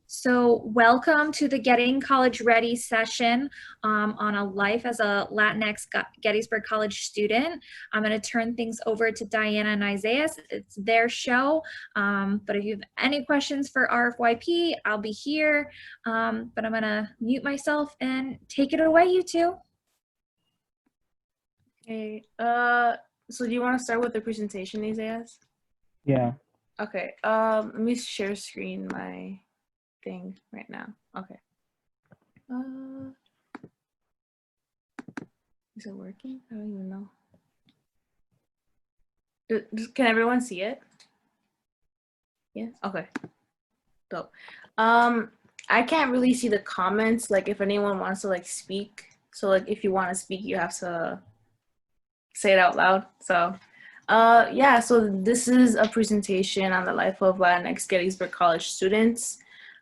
So, welcome to the Getting College Ready session on a life as a Latinx Gettysburg College student. I'm going to turn things over to Diana and Isaiah. It's their show. But if you have any questions for RFYP, I'll be here. But I'm going to mute myself and take it away, you two. Okay. So do you want to start with the presentation, Isaiah? Yeah. Okay. Let me share screen my thing right now. Okay. Is it working? I don't even know. Can everyone see it? Yeah. Okay. So, I can't really see the comments. Like, if anyone wants to speak. So, if you want to speak, you have to say it out loud. So, yeah. So this is a presentation on the life of Latinx Gettysburg College students.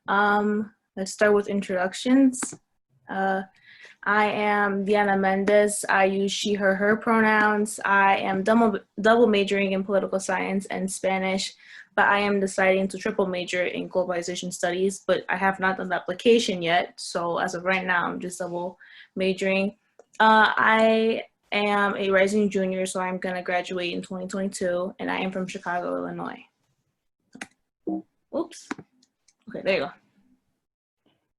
Let's start with introductions. I am Diana Mendez. I use she, her pronouns. I am double majoring in political science and Spanish, but I am deciding to triple major in globalization studies, but I have not done the application yet. So as of right now, I'm just double majoring. I am a rising junior, so I'm gonna graduate in 2022, and I am from Chicago, Illinois. Oops. Okay, there you go.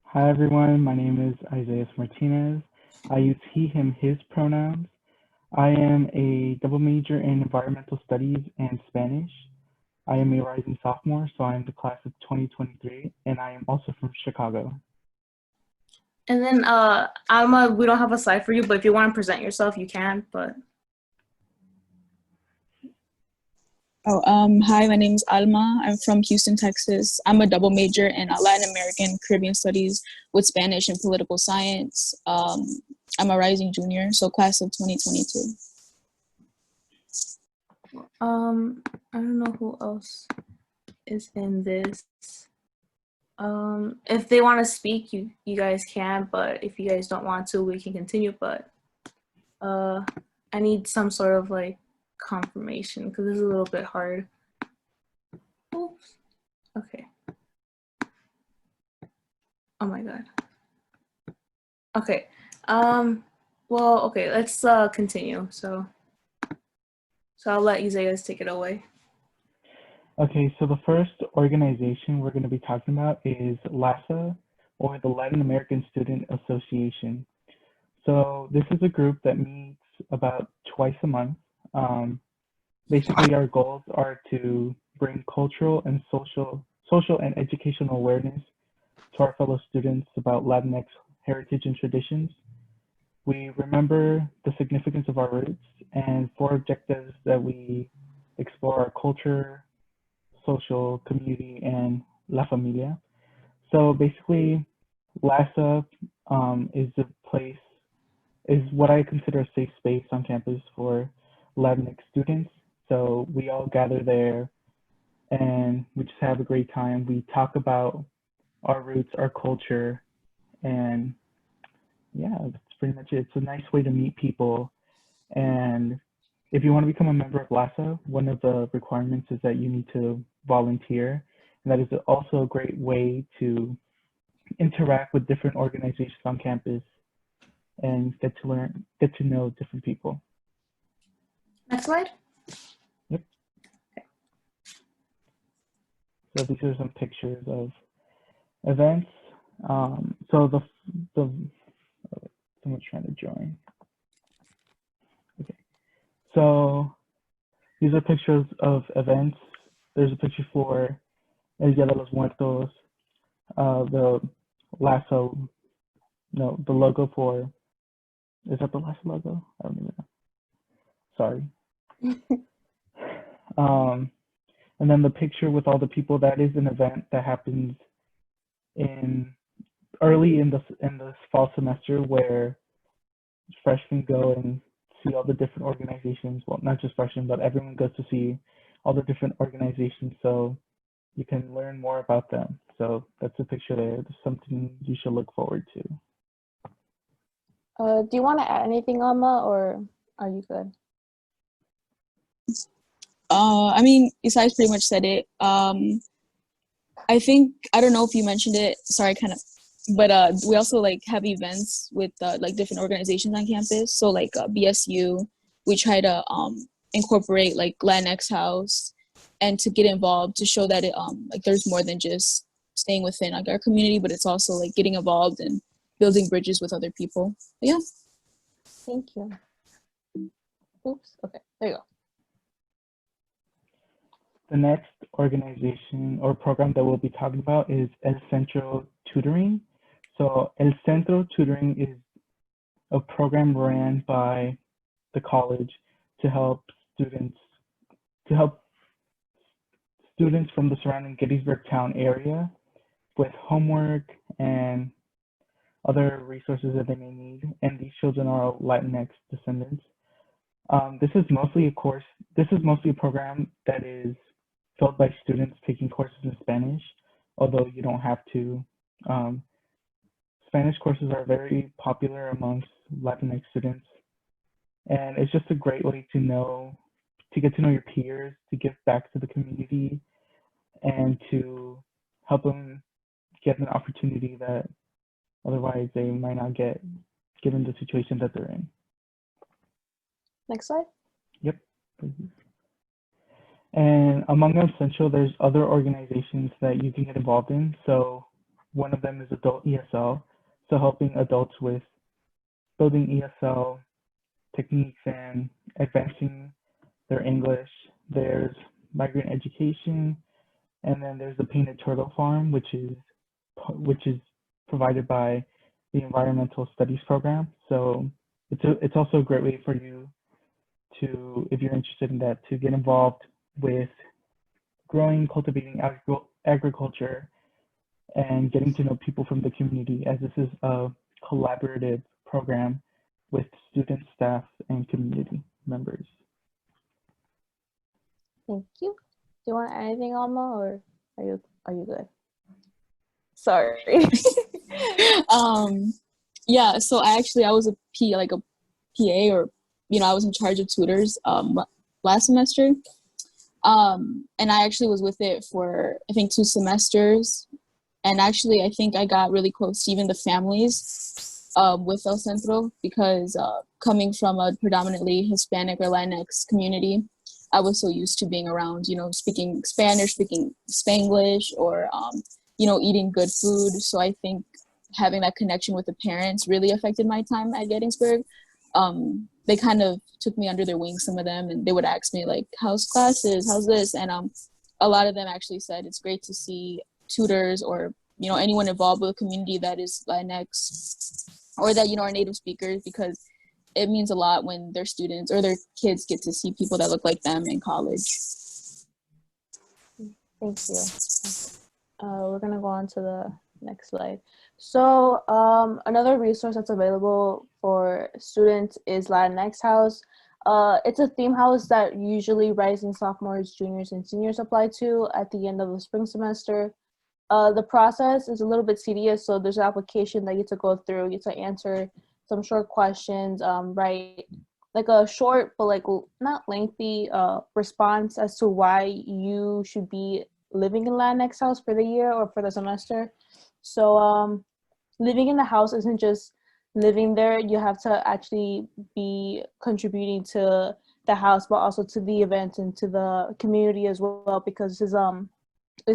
Hi everyone, my name is Isaiah Martinez. I use he, him, his pronouns. I am a double major in environmental studies and Spanish. I am a rising sophomore, so I am the class of 2023, and I am also from Chicago. And then Alma, we don't have a slide for you, but if you want to present yourself, you can, but. Hi, my name is Alma. I'm from Houston, Texas. I'm a double major in Latin American Caribbean Studies with Spanish and political science. I'm a rising junior, so class of 2022. I don't know who else is in this. If they want to speak, you guys can, but if you guys don't want to, we can continue, but I need some sort of confirmation because this is a little bit hard. Oops. Okay. Oh my god. Okay. Well, okay, let's continue. So I'll let Isaiah take it away. Okay, so the first organization we're going to be talking about is LASA, or the Latin American Student Association. So this is a group that meets about twice a month. Basically, our goals are to bring cultural and social and educational awareness to our fellow students about Latinx heritage and traditions. We remember the significance of our roots, and four objectives that we explore our culture, social, community, and La Familia. So basically, LASA is what I consider a safe space on campus for Latinx students. So we all gather there and we just have a great time. We talk about our roots, our culture, and yeah, that's pretty much it. It's a nice way to meet people. And if you want to become a member of LASA, one of the requirements is that you need to volunteer. And that is also a great way to interact with different organizations on campus and get to know different people. Next slide. Yep. So these are some pictures of events. So someone's trying to join. Okay. So these are pictures of events. There's a picture for El Día de los Muertos, the lasso, no, the logo for, is that the lasso logo? I don't even know. Sorry. And then the picture with all the people, that is an event that happens early in the fall semester where freshmen go and see all the different organizations. Well, not just freshmen, but everyone goes to see all the different organizations so you can learn more about them. So that's a picture there. It's something you should look forward to. Do you want to add anything, Alma, or are you good? I mean, Isai's pretty much said it. I think, I don't know if you mentioned it, sorry, kind of, but we also like have events with like different organizations on campus. So like BSU, we try to incorporate like Latinx House and to get involved to show that it like there's more than just staying within like our community, but it's also like getting involved and building bridges with other people. But yeah. Thank you. Oops. Okay. There you go. The next organization or program that we'll be talking about is El Centro Tutoring. So El Centro Tutoring is a program ran by the college to help students from the surrounding Gettysburg town area with homework and other resources that they may need. And these children are Latinx descendants. This is mostly a program that is filled by students taking courses in Spanish, although you don't have to. Spanish courses are very popular amongst Latinx students. And it's just a great way to get to know your peers, to give back to the community, and to help them get an opportunity that otherwise they might not get, given the situation that they're in. Next slide. Yep. And among El Centro, there's other organizations that you can get involved in. So one of them is Adult ESL, so helping adults with building ESL techniques and advancing their English. There's migrant education, and then there's the Painted Turtle Farm, which is provided by the Environmental Studies program. So it's also a great way for you to, if you're interested in that, to get involved with growing, cultivating agriculture, and getting to know people from the community, as this is a collaborative program with students, staff, and community members. Thank you. Do you want to add anything, Alma, or are you good? Sorry. Yeah, so I was a PA, or I was in charge of tutors last semester. And I actually was with it for I think 2 semesters. And actually I think I got really close to even the families with El Centro, because coming from a predominantly Hispanic or Latinx community, I was so used to being around, speaking Spanish, speaking Spanglish, or, eating good food. So I think having that connection with the parents really affected my time at Gettysburg. They kind of took me under their wing, some of them, and they would ask me like, how's classes, how's this? And a lot of them actually said it's great to see tutors or, anyone involved with a community that is Latinx, or that, are native speakers, because it means a lot when their students or their kids get to see people that look like them in college. Thank you. We're gonna go on to the next slide. So another resource that's available for students is Latinx House. It's a theme house that usually rising sophomores, juniors, and seniors apply to at the end of the spring semester. The process is a little bit tedious, so there's an application that you get to go through. You get to answer some short questions, write like a short but like not lengthy response as to why you should be living in Latinx House for the year or for the semester. So living in the house isn't just living there. You have to actually be contributing to the house, but also to the events and to the community as well, because it's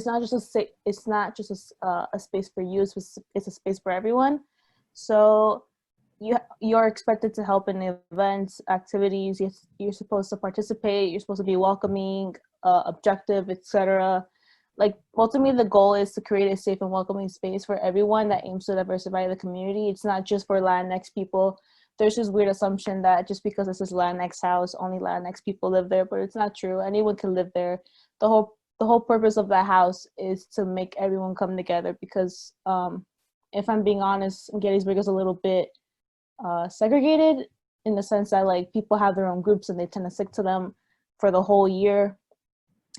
not just a space for you, it's a space for everyone. So you're expected to help in events, activities. You're supposed to participate. You're supposed to be welcoming, objective, etc. Like, ultimately, the goal is to create a safe and welcoming space for everyone that aims to diversify the community. It's not just for Latinx people. There's this weird assumption that just because this is Latinx house, only Latinx people live there, but it's not true. Anyone can live there. The whole purpose of that house is to make everyone come together, because if I'm being honest, Gettysburg is a little bit segregated, in the sense that like people have their own groups and they tend to stick to them for the whole year.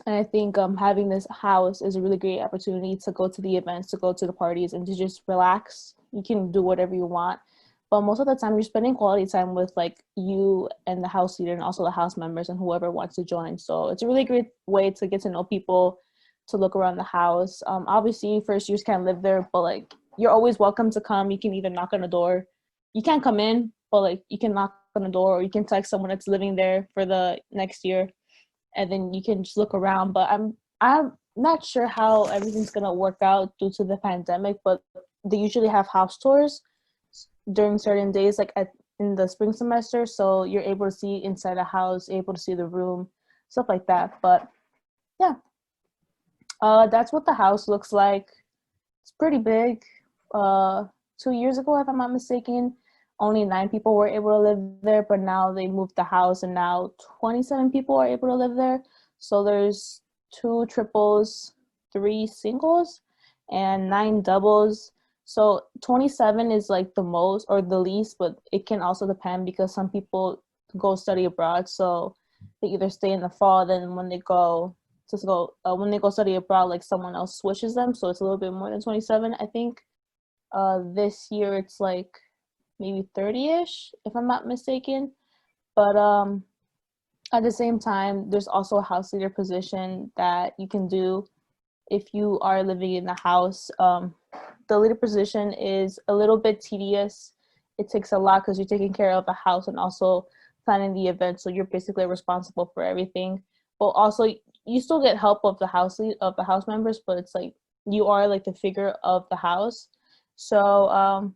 And I think having this house is a really great opportunity to go to the events, to go to the parties, and to just relax. You can do whatever you want, but most of the time you're spending quality time with like you and the house leader, and also the house members and whoever wants to join. So it's a really great way to get to know people, to look around the house. Obviously, first years can't live there, but like you're always welcome to come. You can either knock on the door. You can't come in, but like you can knock on the door, or you can text someone that's living there for the next year, and then you can just look around. But I'm not sure how everything's gonna work out due to the pandemic, but they usually have house tours during certain days, like in the spring semester, so you're able to see inside a house, able to see the room, stuff like that. But yeah, that's what the house looks like. It's pretty big. 2 years ago, if I'm not mistaken, only 9 people were able to live there, but now they moved the house and now 27 people are able to live there. So there's 2 triples, 3 singles, and 9 doubles. So 27 is like the most or the least, but it can also depend because some people go study abroad. So they either stay in the fall, then when they go study abroad, like someone else switches them. So it's a little bit more than 27, I think. This year it's like maybe 30-ish, if I'm not mistaken. But at the same time, there's also a house leader position that you can do if you are living in the house. The leader position is a little bit tedious. It takes a lot because you're taking care of the house and also planning the event. So you're basically responsible for everything. But also, you still get help of the house members, but it's like you are like the figure of the house. So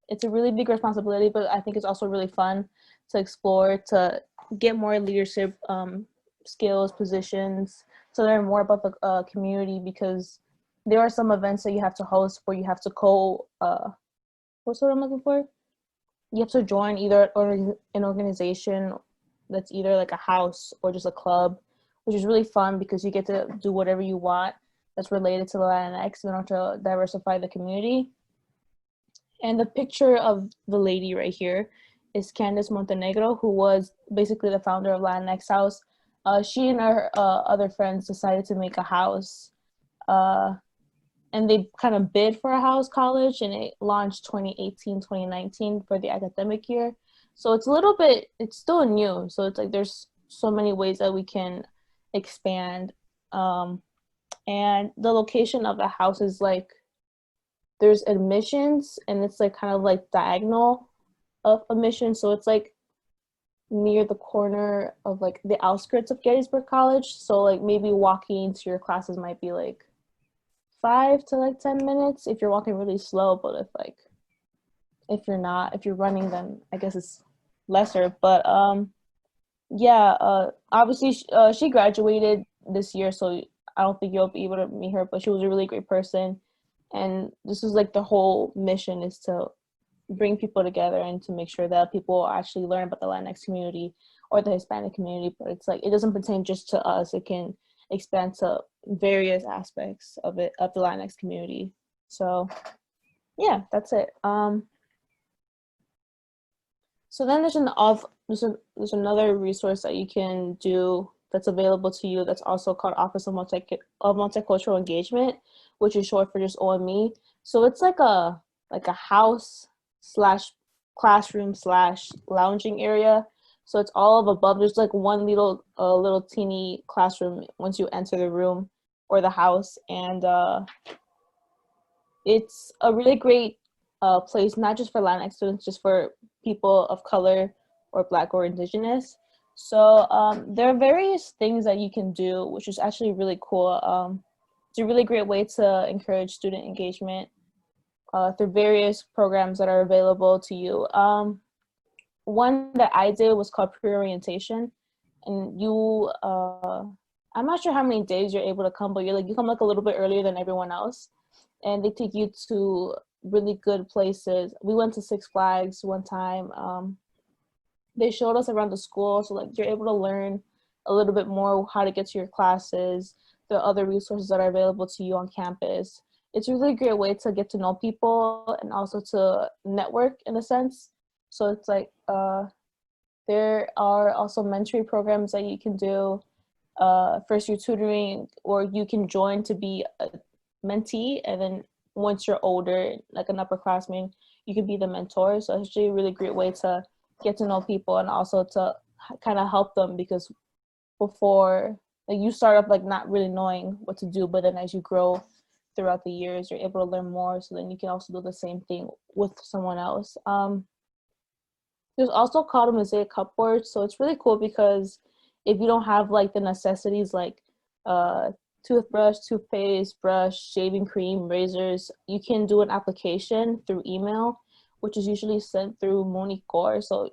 it's a really big responsibility, but I think it's also really fun to explore, to get more leadership skills, positions, to learn more about the community, because there are some events that you have to host where you have to what's what I'm looking for? You have to join either an organization that's either like a house or just a club, which is really fun because you get to do whatever you want that's related to the Latinx in order to diversify the community. And the picture of the lady right here is Candace Montenegro, who was basically the founder of Latinx House. She and her other friends decided to make a house, and they kind of bid for a house college, and it launched 2018, 2019 for the academic year. So it's still new. So it's like there's so many ways that we can expand. And the location of the house is like, there's admissions, and it's like kind of like diagonal of admissions. So it's like near the corner of like the outskirts of Gettysburg College. So like maybe walking to your classes might be like 5 to like 10 minutes if you're walking really slow. But if you're running, then I guess it's lesser. But obviously she graduated this year, so I don't think you'll be able to meet her, but she was a really great person. And this is like the whole mission, is to bring people together and to make sure that people actually learn about the Latinx community or the Hispanic community. But it's like, it doesn't pertain just to us. It can expand to various aspects of the Latinx community. So yeah, that's it. So then there's another resource that you can do that's available to you that's also called Office of Multicultural Engagement, which is short for just OME. So it's like a house / classroom / lounging area. So it's all of above. There's like one little teeny classroom once you enter the room or the house, and it's a really great place, not just for Latinx students, just for people of color or Black or Indigenous. So there are various things that you can do, which is actually really cool. It's a really great way to encourage student engagement through various programs that are available to you. One that I did was called pre-orientation, and I'm not sure how many days you're able to come, but you come like a little bit earlier than everyone else, and they take you to really good places. We went to Six Flags one time. They showed us around the school, so like you're able to learn a little bit more how to get to your classes, the other resources that are available to you on campus. It's a really great way to get to know people and also to network in a sense. So it's like there are also mentoring programs that you can do, first year tutoring, or you can join to be a mentee, and then once you're older, like an upperclassman, you can be the mentor. So it's actually a really great way to get to know people and also to kind of help them, because before like you start up like not really knowing what to do, but then as you grow throughout the years, you're able to learn more. So then you can also do the same thing with someone else. There's also called a mosaic cupboard. So it's really cool because if you don't have like the necessities like toothbrush, toothpaste, brush, shaving cream, razors, you can do an application through email, which is usually sent through Monique Gore. So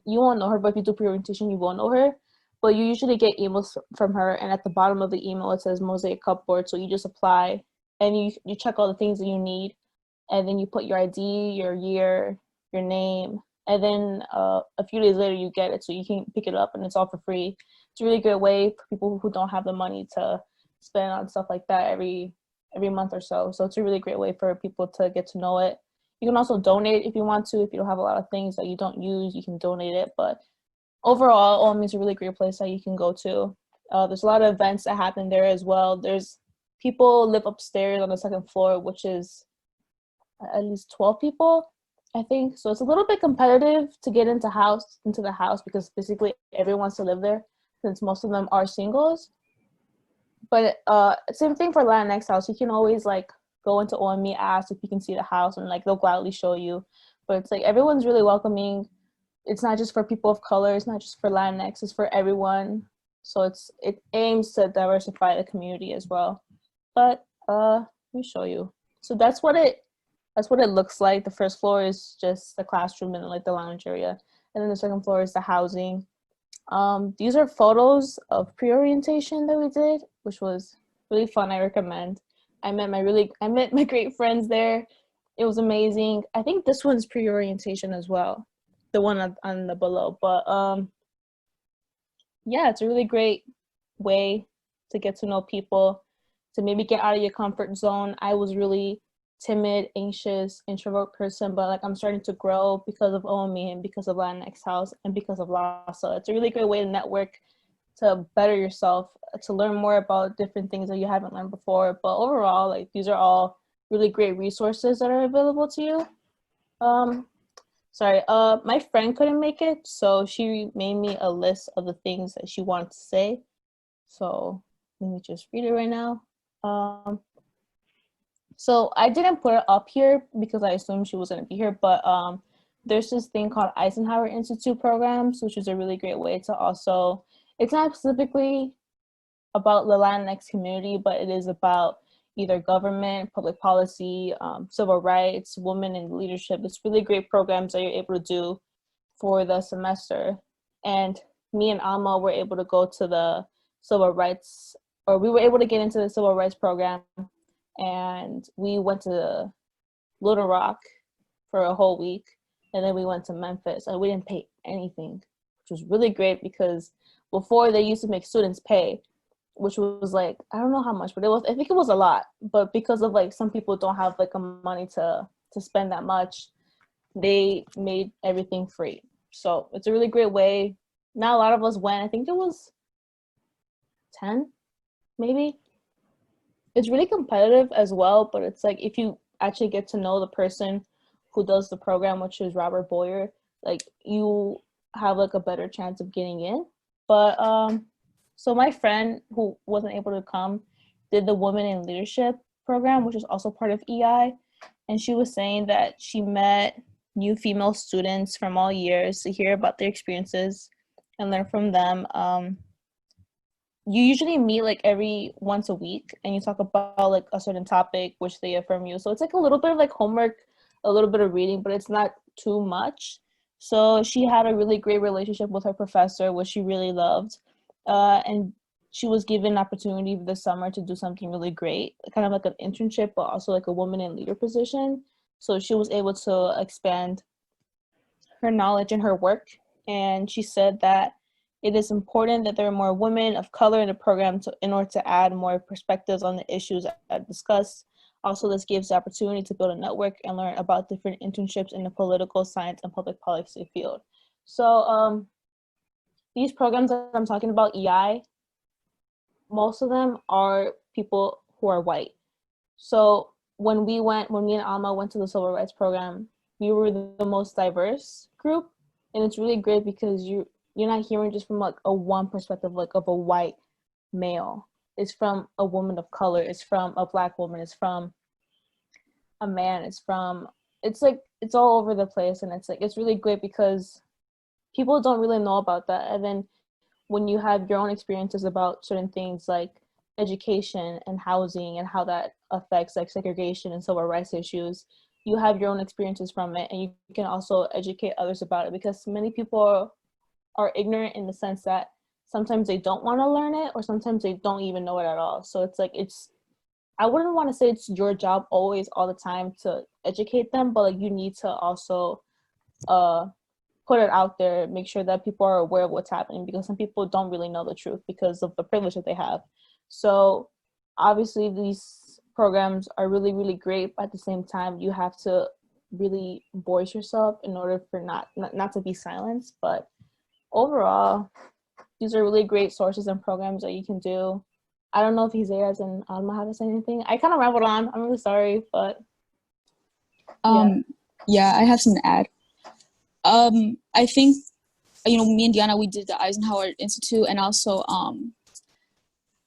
you won't know her, but if you do pre-orientation, you will know her. But you usually get emails from her, and at the bottom of the email, it says mosaic cupboard. So you just apply, and you check all the things that you need, and then you put your ID, your year, your name, and then a few days later you get it, so you can pick it up, and it's all for free. It's a really good way for people who don't have the money to spend on stuff like that every month or so. So it's a really great way for people to get to know it. You can also donate if you want to. If you don't have a lot of things that you don't use, you can donate it. But overall, OME is a really great place that you can go to. There's a lot of events that happen there as well. There's people live upstairs on the second floor, which is at least 12 people, I think. So it's a little bit competitive to get into the house because basically everyone wants to live there since most of them are singles. But same thing for Latinx house. You can always like go into OME, ask if you can see the house, and like they'll gladly show you. But it's like everyone's really welcoming. It's not just for people of color. It's not just for Latinx. It's for everyone. So it aims to diversify the community as well. But let me show you. So that's what it looks like. The first floor is just the classroom and like the lounge area, and then the second floor is the housing. These are photos of pre-orientation that we did, which was really fun. I recommend. I met my great friends there. It was amazing. I think this one's pre-orientation as well, the one on the below. But yeah, it's a really great way to get to know people, to maybe get out of your comfort zone. I was really timid, anxious, introvert person, but like I'm starting to grow because of OME and because of Latinx House and because of LASA. It's a really great way to network, to better yourself, to learn more about different things that you haven't learned before. But overall, like these are all really great resources that are available to you. My friend couldn't make it, so she made me a list of the things that she wanted to say. So let me just read it right now. So I didn't put it up here because I assumed she was going to be here, but there's this thing called Eisenhower Institute programs, which is a really great way to also, it's not specifically about the Latinx community, but it is about either government, public policy, civil rights, women in leadership. It's really great programs that you're able to do for the semester. And me and Alma were able to go to the civil rights, or we were able to get into the civil rights program. And we went to Little Rock for a whole week, and then we went to Memphis, and we didn't pay anything, which was really great because before they used to make students pay, which was like, I don't know how much, but I think it was a lot. But because of like some people don't have like money to spend that much, they made everything free. So it's a really great way. Not a lot of us went. I think it was 10, maybe. It's really competitive as well, but it's like if you actually get to know the person who does the program, which is Robert Boyer, like you have like a better chance of getting in. But so my friend who wasn't able to come did the Women in Leadership program, which is also part of EI, and she was saying that she met new female students from all years to hear about their experiences and learn from them. You usually meet like every once a week and you talk about like a certain topic which they affirm you. So it's like a little bit of like homework, a little bit of reading, but it's not too much. So she had a really great relationship with her professor, which she really loved. And she was given an opportunity this summer to do something really great, kind of like an internship, but also like a woman in leader position. So she was able to expand her knowledge and her work. And she said that it is important that there are more women of color in the program in order to add more perspectives on the issues I discussed. Also, this gives the opportunity to build a network and learn about different internships in the political science and public policy field. So these programs that I'm talking about, EI, most of them are people who are white. So when me and Alma went to the civil rights program, we were the most diverse group. And it's really great because you're not hearing just from like a one perspective, like of a white male. It's from a woman of color. It's from a Black woman. It's from a man. It's like, it's all over the place. And it's like, it's really great because people don't really know about that. And then when you have your own experiences about certain things like education and housing and how that affects like segregation and civil rights issues, you have your own experiences from it, and you can also educate others about it, because many people are ignorant in the sense that sometimes they don't want to learn it, or sometimes they don't even know it at all. So it's like, I wouldn't want to say it's your job always all the time to educate them, but like you need to also put it out there, make sure that people are aware of what's happening, because some people don't really know the truth because of the privilege that they have. So obviously these programs are really, really great, but at the same time you have to really voice yourself in order for not to be silenced. But overall, these are really great sources and programs that you can do. I don't know if Isaias and Alma have to say anything. I kind of rambled on. I'm really sorry, but yeah, I have something to add. I think, me and Diana, we did the Eisenhower Institute, and also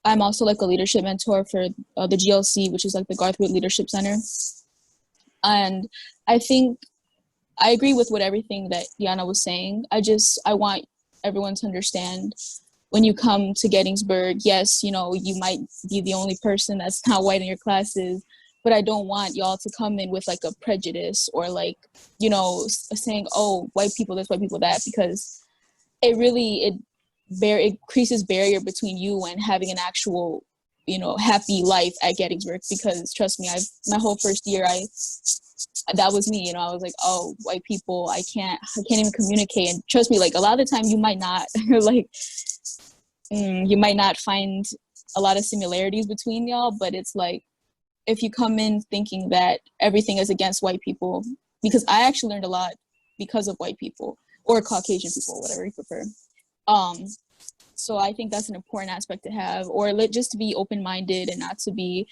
I'm also like a leadership mentor for the GLC, which is like the Garth Wood Leadership Center. And I think I agree with everything that Diana was saying. I want everyone to understand, when you come to Gettysburg, yes, you might be the only person that's not white in your classes, but I don't want y'all to come in with like a prejudice or like, saying, oh, white people this, white people that, because it increases barrier between you and having an actual, happy life at Gettysburg. Because trust me, my whole first year, that was me, I was like, oh, white people, I can't even communicate. And trust me, like a lot of the time you might not like, you might not find a lot of similarities between y'all, but it's like, if you come in thinking that everything is against white people, because I actually learned a lot because of white people or Caucasian people, whatever you prefer. So I think that's an important aspect to have, or just to be open-minded and not to be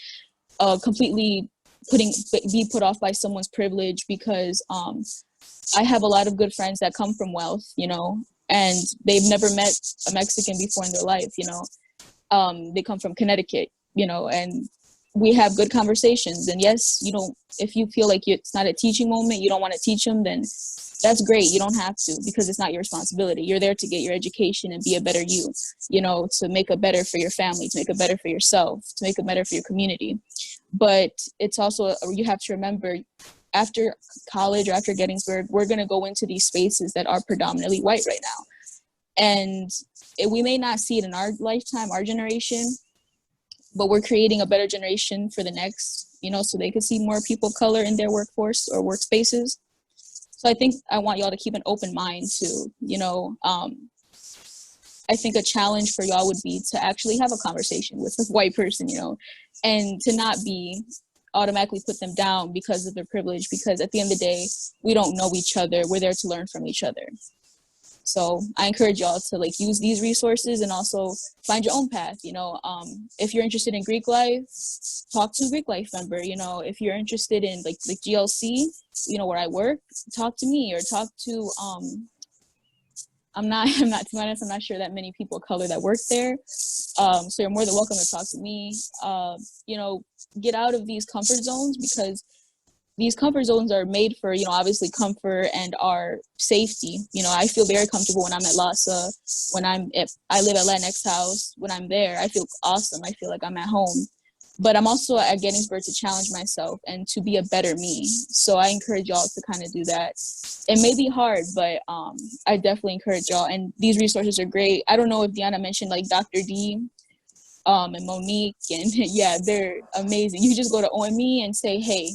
completely be put off by someone's privilege, because I have a lot of good friends that come from wealth, and they've never met a Mexican before in their life, they come from Connecticut, and we have good conversations. And yes, if you feel like it's not a teaching moment, you don't want to teach them, then that's great. You don't have to, because it's not your responsibility. You're there to get your education and be a better you, to make it better for your family, to make it better for yourself, to make it better for your community. But it's also, you have to remember, after college or after Gettysburg, we're going to go into these spaces that are predominantly white right now. And we may not see it in our lifetime, our generation, but we're creating a better generation for the next, so they could see more people of color in their workforce or workspaces. So I think I want y'all to keep an open mind to, I think a challenge for y'all would be to actually have a conversation with a white person, and to not be automatically put them down because of their privilege, because at the end of the day, we don't know each other. We're there to learn from each other. So I encourage y'all to like use these resources and also find your own path. If you're interested in Greek life, talk to a Greek life member. If you're interested in like GLC, where I work, talk to me, or talk to I'm not to be honest, I'm not sure that many people of color that work there. So you're more than welcome to talk to me. Get out of these comfort zones, because these comfort zones are made for, obviously comfort and our safety. I feel very comfortable when I'm at LASA, I live at Latinx house. When I'm there, I feel awesome. I feel like I'm at home. But I'm also at Gettysburg to challenge myself and to be a better me. So I encourage y'all to kind of do that. It may be hard, but I definitely encourage y'all. And these resources are great. I don't know if Diana mentioned like Dr. D and Monique, and yeah, they're amazing. You just go to OME and say, hey,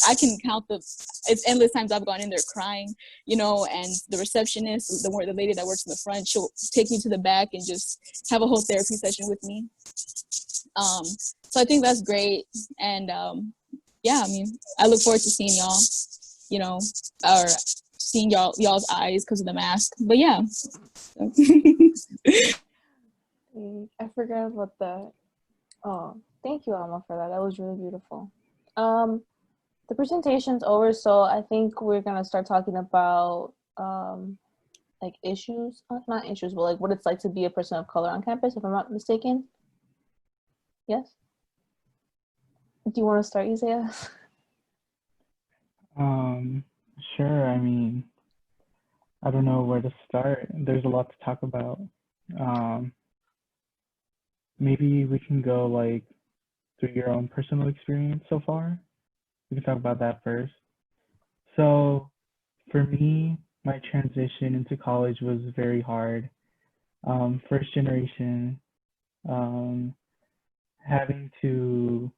I can count it's endless times I've gone in there crying, and the receptionist, the lady that works in the front, she'll take me to the back and just have a whole therapy session with me. So I think that's great. And yeah, I look forward to seeing y'all, or seeing y'all's eyes because of the mask. But yeah. I forgot about that. Oh, thank you, Alma, for that. That was really beautiful. The presentation's over, so I think we're gonna start talking about like issues, not issues, but like what it's like to be a person of color on campus, if I'm not mistaken. Yes? Do you want to start, Isaiah? Sure. I mean, I don't know where to start. There's a lot to talk about. Um, Maybe we can go like through your own personal experience so far. We can talk about that first. So, for me, my transition into college was very hard. First generation, um, having to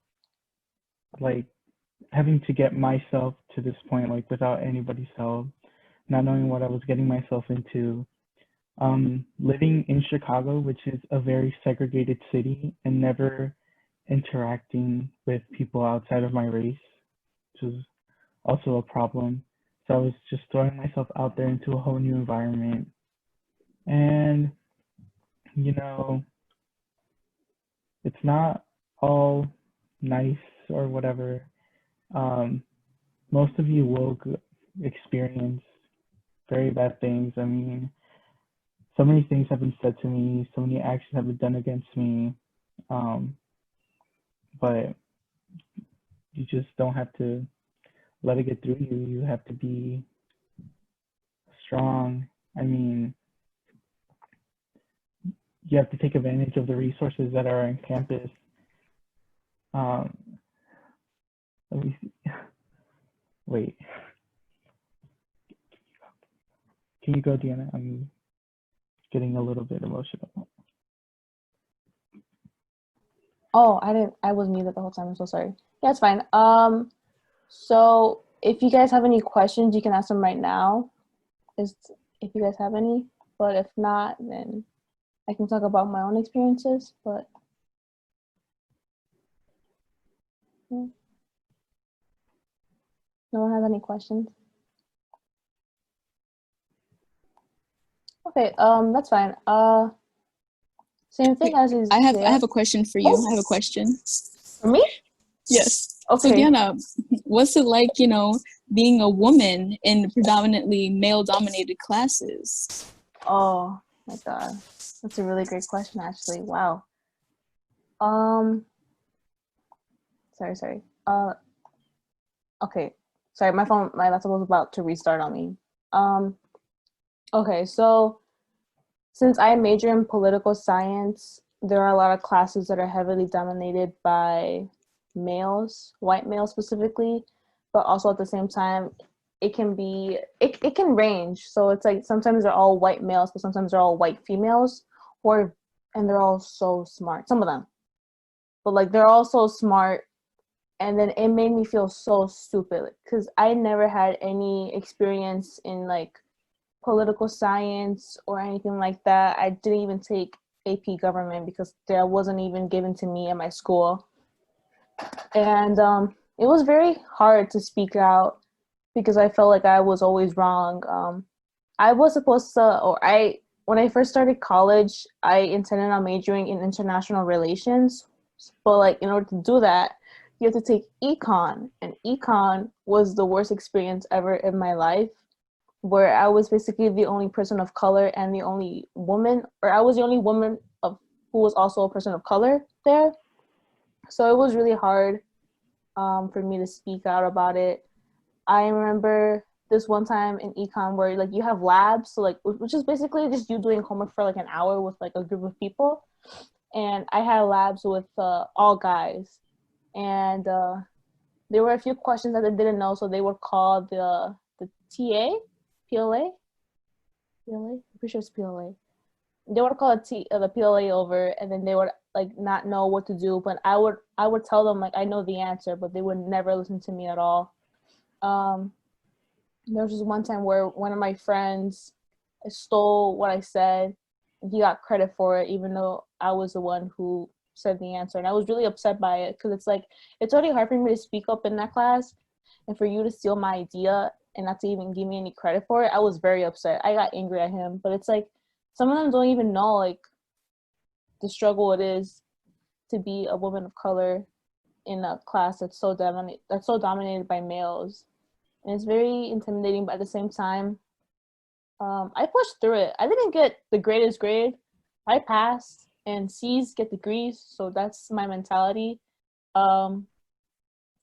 like having to get myself to this point like without anybody's help, not knowing what I was getting myself into. Living in Chicago, which is a very segregated city, and never interacting with people outside of my race, which was also a problem. So I was just throwing myself out there into a whole new environment. And, you know, it's not all nice or whatever. Most of you will experience very bad things. I mean, so many things have been said to me, so many actions have been done against me. Um, but you just don't have to let it get through you. You have to be strong. I mean, you have to take advantage of the resources that are on campus. Um, Let me see. Wait, can you go, Deanna? I'm getting a little bit emotional. Oh, I was muted the whole time. I'm so sorry. Yeah, it's fine. So if you guys have any questions, you can ask them right now. If you guys have any, but if not, then I can talk about my own experiences. But no one has any questions. Okay, that's fine. Same thing as is. I have a question for you. Oh. I have a question. For me? Yes. Okay. So Diana, what's it like, being a woman in predominantly male-dominated classes? Oh my God, that's a really great question, actually. Wow. Sorry. Okay. Sorry, my laptop was about to restart on me. Okay, so since I major in political science, there are a lot of classes that are heavily dominated by males, white males specifically, but also at the same time, it can range. So it's like sometimes they're all white males, but sometimes they're all white females, and they're all so smart. Some of them, but like they're all so smart, and then it made me feel so stupid because I never had any experience in like political science or anything like that. I didn't even take AP government because that wasn't even given to me at my school. And it was very hard to speak out because I felt like I was always wrong. I was supposed to, when I first started college, I intended on majoring in international relations. But like in order to do that, you have to take econ, and econ was the worst experience ever in my life, where I was basically the only person of color and the only woman, or I was the only woman who was also a person of color there. So it was really hard for me to speak out about it. I remember this one time in econ where like you have labs, so like which is basically just you doing homework for like an hour with like a group of people, and I had labs with all guys, and there were a few questions that they didn't know, so they were called the TA, PLA, I'm pretty sure it's PLA. They would call the PLA over, and then they would like not know what to do. But I would tell them like I know the answer, but they would never listen to me at all. There was just one time where one of my friends stole what I said, and he got credit for it, even though I was the one who said the answer. And I was really upset by it because it's like it's already hard for me to speak up in that class, and for you to steal my idea and not to even give me any credit for it. I was very upset. I got angry at him, but it's like some of them don't even know like the struggle it is to be a woman of color in a class that's so dominated by males, and it's very intimidating. But at the same time, I pushed through it. I didn't get the greatest grade. I passed, and C's get degrees, so that's my mentality. Um,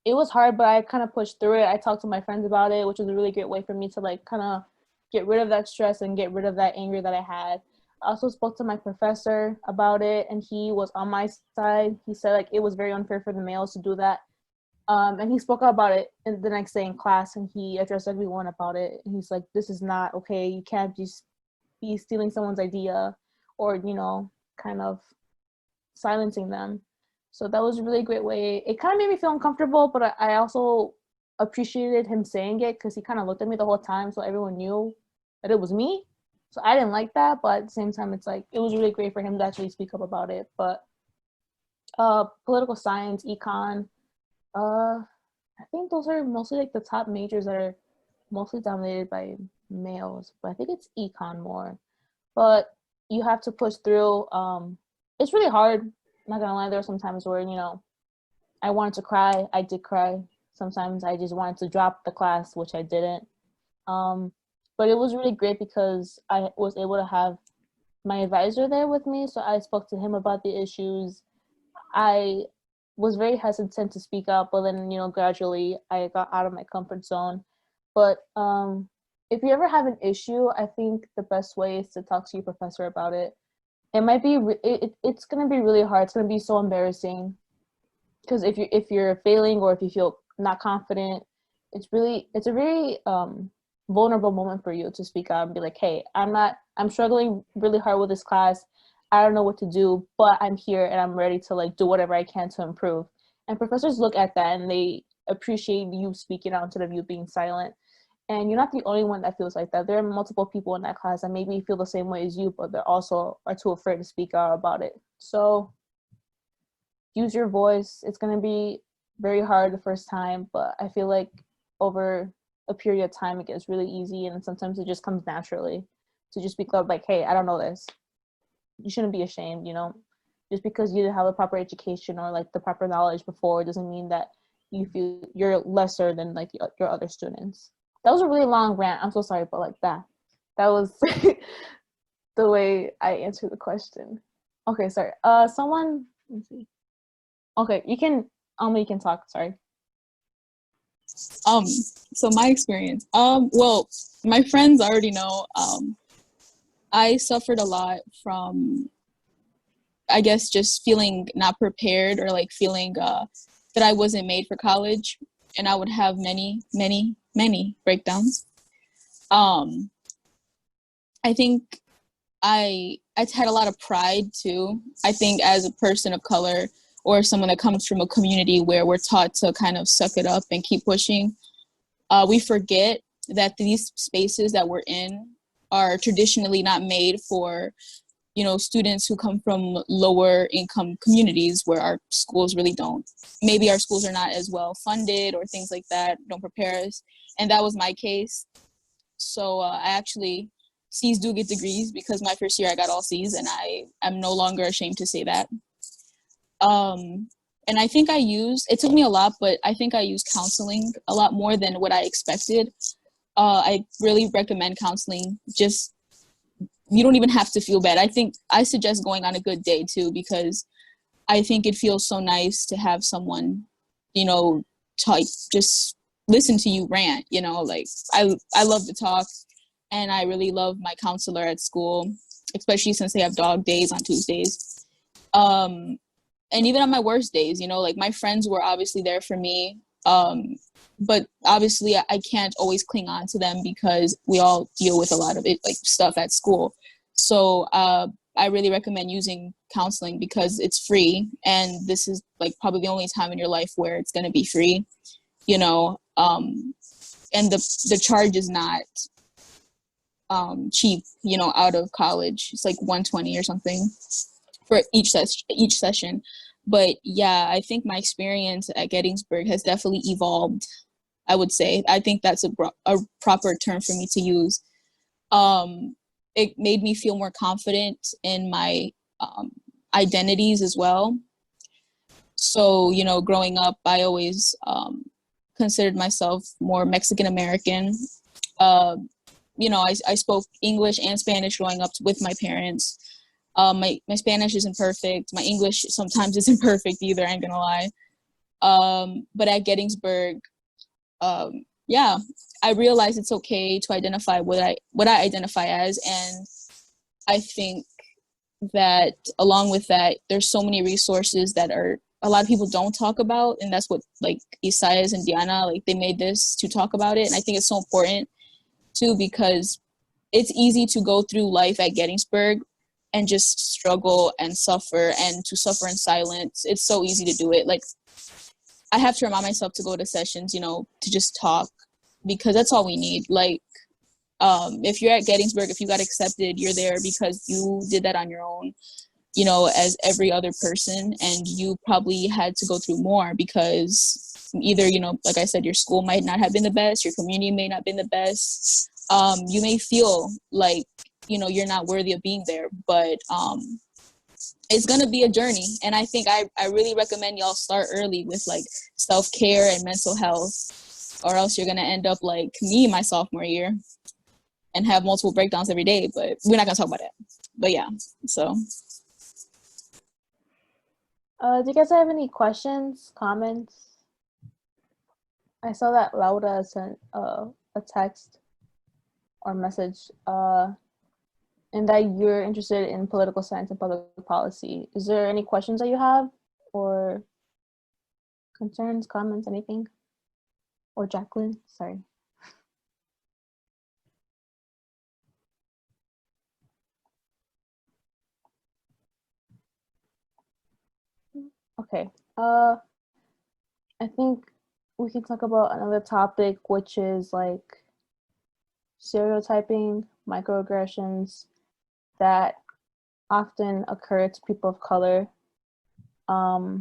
it was hard, but I kind of pushed through it. I talked to my friends about it, which was a really great way for me to like kind of get rid of that stress and get rid of that anger that I had. I also spoke to my professor about it, and he was on my side. He said like it was very unfair for the males to do that. And he spoke up about it the next day in class, and he addressed everyone about it. And he's like, "This is not okay. You can't just be stealing someone's idea, or kind of silencing them." So that was a really great way. It kind of made me feel uncomfortable, but I also appreciated him saying it because he kind of looked at me the whole time, so everyone knew that it was me. So I didn't like that, but at the same time, it's like it was really great for him to actually speak up about it. But political science, econ, I think those are mostly like the top majors that are mostly dominated by males. But I think it's econ more. But you have to push through. It's really hard. Not gonna lie, there were some times where I wanted to cry. I did cry. Sometimes I just wanted to drop the class, which I didn't. But it was really great because I was able to have my advisor there with me. So I spoke to him about the issues. I was very hesitant to speak up, but then, gradually I got out of my comfort zone. But if you ever have an issue, I think the best way is to talk to your professor about it. It might be, it's going to be really hard. It's going to be so embarrassing because if you're failing or if you feel not confident, it's a very vulnerable moment for you to speak out and be like, hey, I'm struggling really hard with this class. I don't know what to do, but I'm here and I'm ready to like do whatever I can to improve. And professors look at that and they appreciate you speaking out instead of you being silent. And you're not the only one that feels like that. There are multiple people in that class that maybe feel the same way as you, but they also are too afraid to speak out about it. So use your voice. It's going to be very hard the first time, but I feel like over a period of time, it gets really easy. And sometimes it just comes naturally to just speak up like, hey, I don't know this. You shouldn't be ashamed, just because you didn't have a proper education or like the proper knowledge before doesn't mean that you feel you're lesser than like your other students. That was a really long rant. I'm so sorry, but like that was the way I answered the question. Okay, sorry. Someone, let me see. Okay, you can talk. Sorry. So my experience. Well, my friends already know. I suffered a lot from, I guess, just feeling not prepared or like feeling that I wasn't made for college, and I would have many breakdowns. I think I had a lot of pride too. I think as a person of color or someone that comes from a community where we're taught to kind of suck it up and keep pushing, we forget that these spaces that we're in are traditionally not made for, students who come from lower income communities where our schools really don't. Maybe our schools are not as well funded or things like that, don't prepare us. And that was my case. So I actually, C's do get degrees because my first year I got all C's, and I'm no longer ashamed to say that. And I think it took me a lot, but I think I used counseling a lot more than what I expected. I really recommend counseling. Just, you don't even have to feel bad. I suggest going on a good day too, because I think it feels so nice to have someone, just listen to you rant, like I love to talk, and I really love my counselor at school, especially since they have dog days on Tuesdays. And even on my worst days, like my friends were obviously there for me. But obviously I can't always cling on to them because we all deal with a lot of it, like stuff at school. So I really recommend using counseling because it's free, and this is like probably the only time in your life where it's going to be free, and the charge is not cheap, out of college. It's like $120 or something for each session. But yeah, I think my experience at Gettysburg has definitely evolved, I would say. I think that's a proper term for me to use. It made me feel more confident in my identities as well. So, growing up, I always considered myself more Mexican American. you know, I spoke English and Spanish growing up with my parents. My Spanish isn't perfect. My English sometimes isn't perfect either, I ain't gonna lie. But at Gettysburg, yeah, I realized it's okay to identify what I identify as, and I think that along with that, there's so many resources that are a lot of people don't talk about, and that's what like Isaias and Diana, like they made this to talk about it, and I think it's so important too, because it's easy to go through life at Gettysburg and just struggle and suffer, and to suffer in silence. It's so easy to do it. Like, I have to remind myself to go to sessions, you know, to just talk, because that's all we need. Like, if you're at Gettysburg, if you got accepted, you're there because you did that on your own, you know, as every other person, and you probably had to go through more because either, you know, like I said, your school might not have been the best, your community may not have been the best. You may feel like, you know, you're not worthy of being there, but it's gonna be a journey. And I think I really recommend y'all start early with like self-care and mental health, or else you're gonna end up like me my sophomore year and have multiple breakdowns every day. But we're not gonna talk about that. But yeah, so. Do you guys have any questions, comments? I saw that Laura sent a text or message, and that you're interested in political science and public policy. Is there any questions that you have, or concerns, comments, anything? Or Jacqueline, sorry. Okay, I think we can talk about another topic, which is like stereotyping, microaggressions that often occur to people of color. I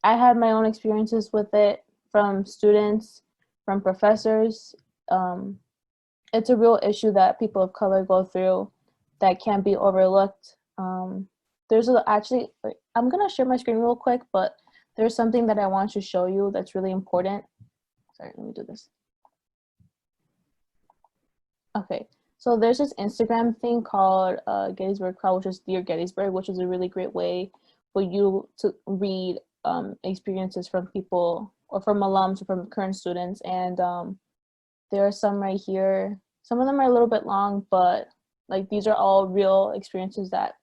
had my own experiences with it from students, from professors. It's a real issue that people of color go through that can't be overlooked. Actually, I'm gonna share my screen real quick, but there's something that I want to show you that's really important. Sorry, let me do this. Okay, so there's this Instagram thing called Gettysburg Crowd, which is Dear Gettysburg, which is a really great way for you to read experiences from people, or from alums, or from current students. And there are some right here. Some of them are a little bit long, but like these are all real experiences that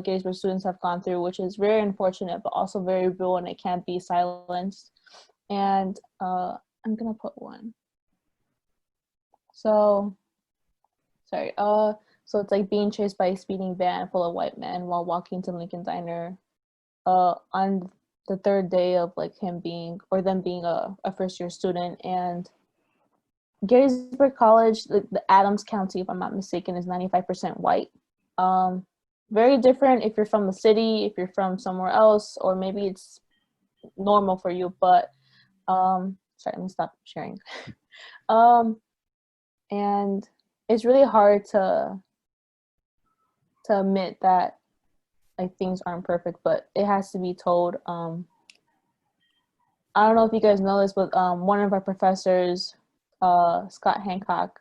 Gettysburg students have gone through, which is very unfortunate, but also very real, and it can't be silenced. And I'm gonna put one. So, sorry. So it's like being chased by a speeding van full of white men while walking to Lincoln Diner, on the third day of like them being a first year student. And Gettysburg College, the Adams County, if I'm not mistaken, is 95% white. Very different if you're from the city, if you're from somewhere else, or maybe it's normal for you, but sorry, let me stop sharing. And it's really hard to admit that like things aren't perfect, but it has to be told. I don't know if you guys know this, but one of our professors, Scott Hancock,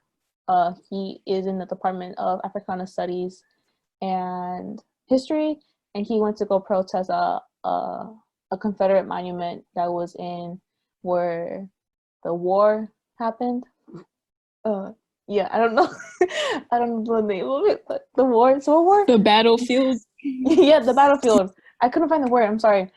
he is in the Department of Africana Studies and History, and he went to go protest a Confederate monument that was in where the war happened. Yeah, I don't know. I don't know the name of it, but the war, Civil War? The battlefield. Yeah, the battlefield. I couldn't find the word, I'm sorry.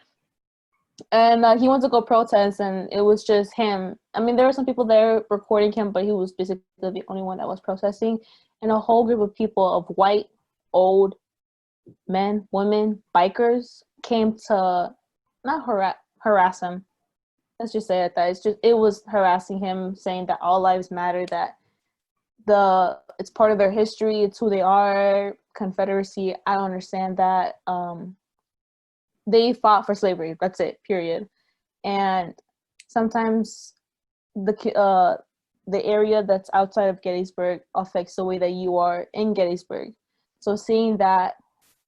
And he went to go protest, and it was just him. I mean, there were some people there recording him, but he was basically the only one that was protesting. And a whole group of people, of white, old men, women, bikers, came to not harass him. Let's just say that. It was harassing him, saying that all lives matter, that it's part of their history, it's who they are, Confederacy. I don't understand that. They fought for slavery, that's it, period. And sometimes the area that's outside of Gettysburg affects the way that you are in Gettysburg. So seeing that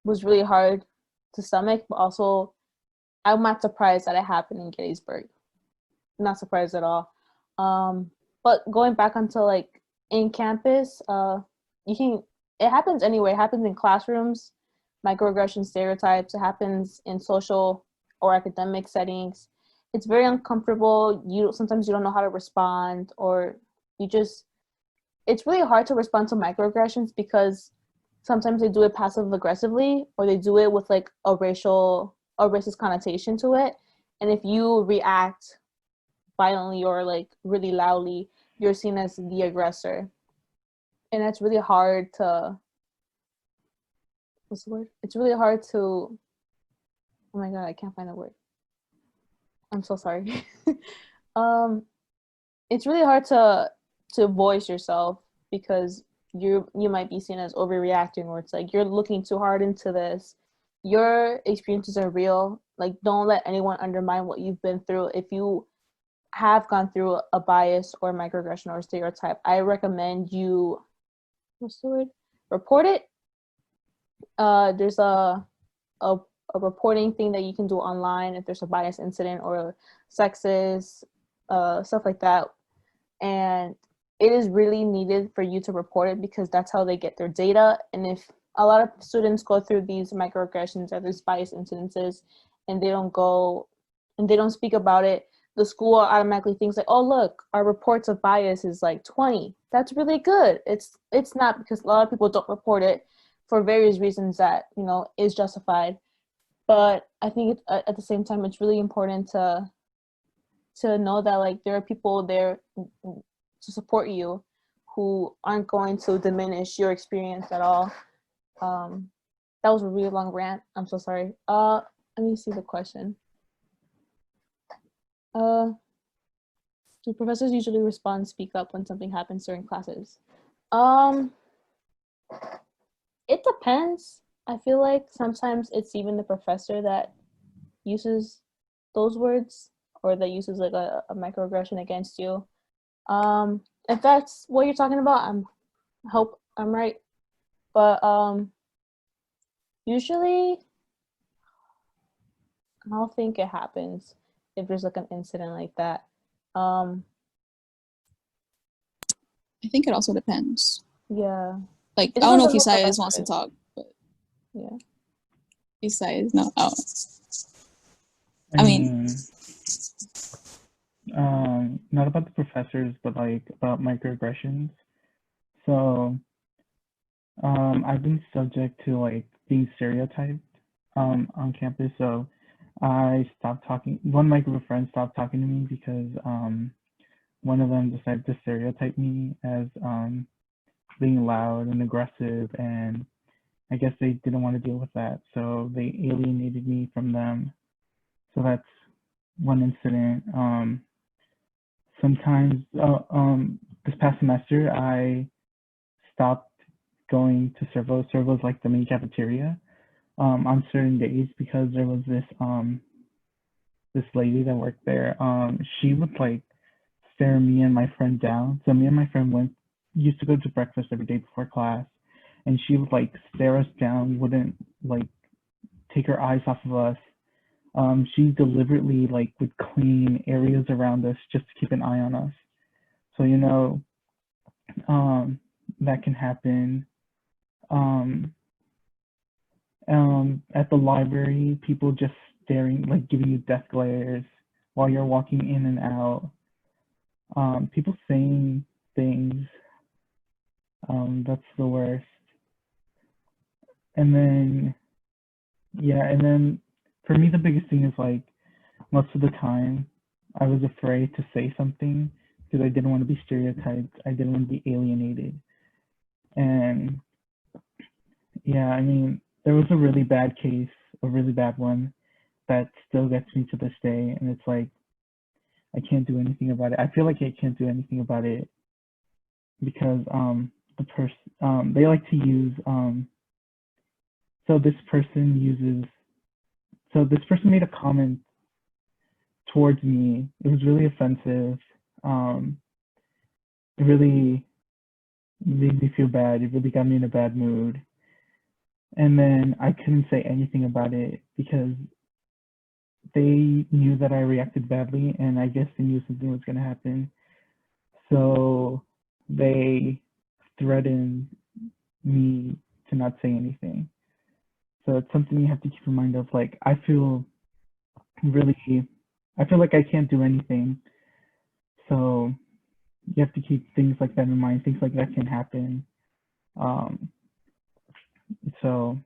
was really hard to stomach, but also I'm not surprised that it happened in Gettysburg. Not surprised at all. But going back onto like in campus, it happens anywhere. It happens in classrooms, microaggression stereotypes. It happens in social or academic settings. It's very uncomfortable. Sometimes you don't know how to respond, or you just, it's really hard to respond to microaggressions because sometimes they do it passive aggressively, or they do it with like a racist connotation to it. And if you react violently or like really loudly, you're seen as the aggressor. And that's really hard to, what's the word? It's really hard to, oh my God, I can't find the word. I'm so sorry. It's really hard to voice yourself because you might be seen as overreacting, or it's like you're looking too hard into this. Your experiences are real. Like, don't let anyone undermine what you've been through. If you have gone through a bias or microaggression or stereotype, I recommend you, what's the word? Report it. There's a reporting thing that you can do online if there's a bias incident or sexist stuff like that. And it is really needed for you to report it because that's how they get their data. And if a lot of students go through these microaggressions or these bias incidences and they don't speak about it, the school automatically thinks like, oh, look, our reports of bias is like 20. That's really good. It's not, because a lot of people don't report it for various reasons that, is justified. But I think at the same time, it's really important to know that like there are people there to support you who aren't going to diminish your experience at all. That was a really long rant. I'm so sorry. Let me see the question. Do professors usually respond, speak up when something happens during classes? It depends. I feel like sometimes it's even the professor that uses those words, or that uses like a microaggression against you. If that's what you're talking about, I hope I'm right. But usually, I don't think it happens if there's like an incident like that. I think it also depends. Yeah. Like, It I don't know depends if on who Isaias professor wants to is. talk, but Yeah. Isaias, no. Oh. I I mean, not about the professors, but like about microaggressions. So, I've been subject to like being stereotyped, on campus. So I stopped talking. One of my group of friends stopped talking to me because, one of them decided to stereotype me as, being loud and aggressive, and I guess they didn't want to deal with that. So they alienated me from them. So that's one incident. Sometimes, this past semester, I stopped going to Servo. Servo's like the main cafeteria, on certain days, because there was this lady that worked there. She would like stare me and my friend down. So me and my friend used to go to breakfast every day before class, and she would like stare us down, wouldn't like take her eyes off of us. She deliberately like would clean areas around us just to keep an eye on us. So that can happen. At the library, people just staring, like giving you death glares while you're walking in and out. People saying things. That's the worst. And then, for me, the biggest thing is like, most of the time, I was afraid to say something because I didn't want to be stereotyped. I didn't want to be alienated. And yeah, I mean, there was a really bad case, a really bad one that still gets me to this day. And it's like, I can't do anything about it. I feel like I can't do anything about it because they like to use so this person made a comment towards me. It was really offensive. It really made me feel bad. It really got me in a bad mood. And then I couldn't say anything about it because they knew that I reacted badly, and I guess they knew something was going to happen. So they threaten me to not say anything. So it's something you have to keep in mind of, like, really, I feel like I can't do anything. So you have to keep things like that in mind. Things like that can happen. Um, so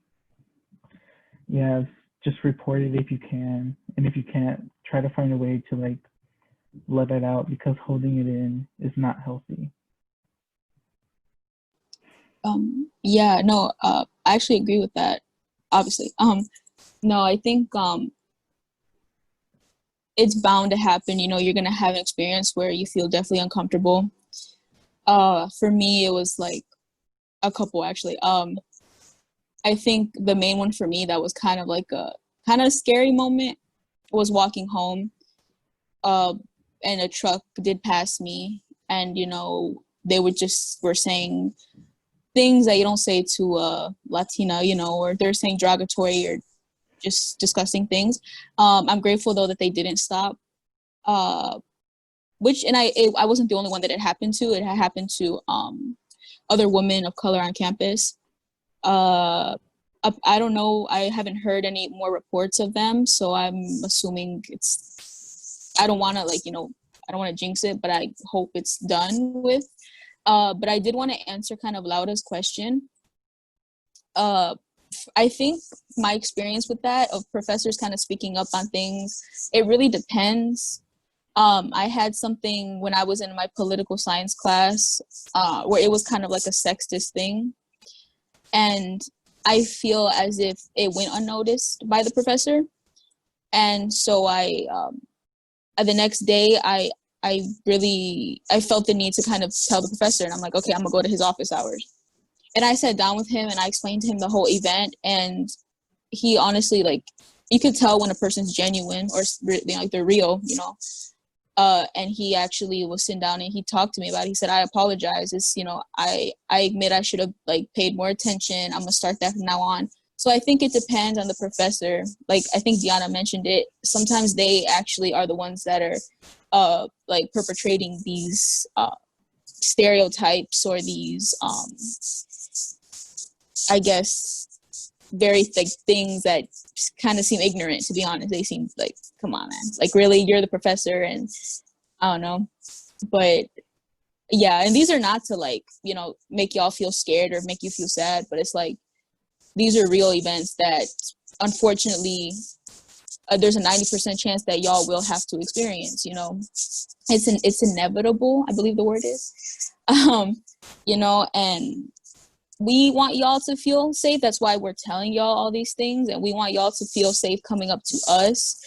yeah, just report it if you can. And if you can't, try to find a way to like let it out, because holding it in is not healthy. Yeah, no, I actually agree with that, obviously. No, I think it's bound to happen. You know, you're gonna have an experience where you feel definitely uncomfortable. For me, it was like a couple actually. I think the main one for me that was kind of like a kind of scary moment was walking home. And a truck did pass me, and you know, they were saying things that you don't say to a Latina, you know, or they're saying derogatory or just discussing things. I'm grateful though that they didn't stop. I wasn't the only one that it happened to. It had happened to other women of color on campus. I don't know. I haven't heard any more reports of them, so I'm assuming it's. I don't want to like, you know, I don't want to jinx it, but I hope it's done with. But I did want to answer kind of Laura's question. I think my experience with that, of professors kind of speaking up on things, it really depends. I had something when I was in my political science class where it was kind of like a sexist thing. And I feel as if it went unnoticed by the professor. And so the next day, I felt the need to kind of tell the professor, and I'm like, okay, I'm gonna go to his office hours. And I sat down with him and I explained to him the whole event, and he honestly, like, you could tell when a person's genuine or like they're real, you know. And he actually was sitting down and he talked to me about it. He said, I apologize. It's, you know, I admit I should have like paid more attention. I'm gonna start that from now on. So I think it depends on the professor. Like I think Diana mentioned it. Sometimes they actually are the ones that are like perpetrating these stereotypes or these I guess very thick things that kind of seem ignorant, to be honest. They seem like, come on, man, like really, you're the professor? And I don't know, but yeah. And these are not to like, you know, make y'all feel scared or make you feel sad, but it's like these are real events that unfortunately there's a 90% chance that y'all will have to experience. You know, it's inevitable, I believe the word is. You know, and we want y'all to feel safe. That's why we're telling y'all all these things, and we want y'all to feel safe coming up to us.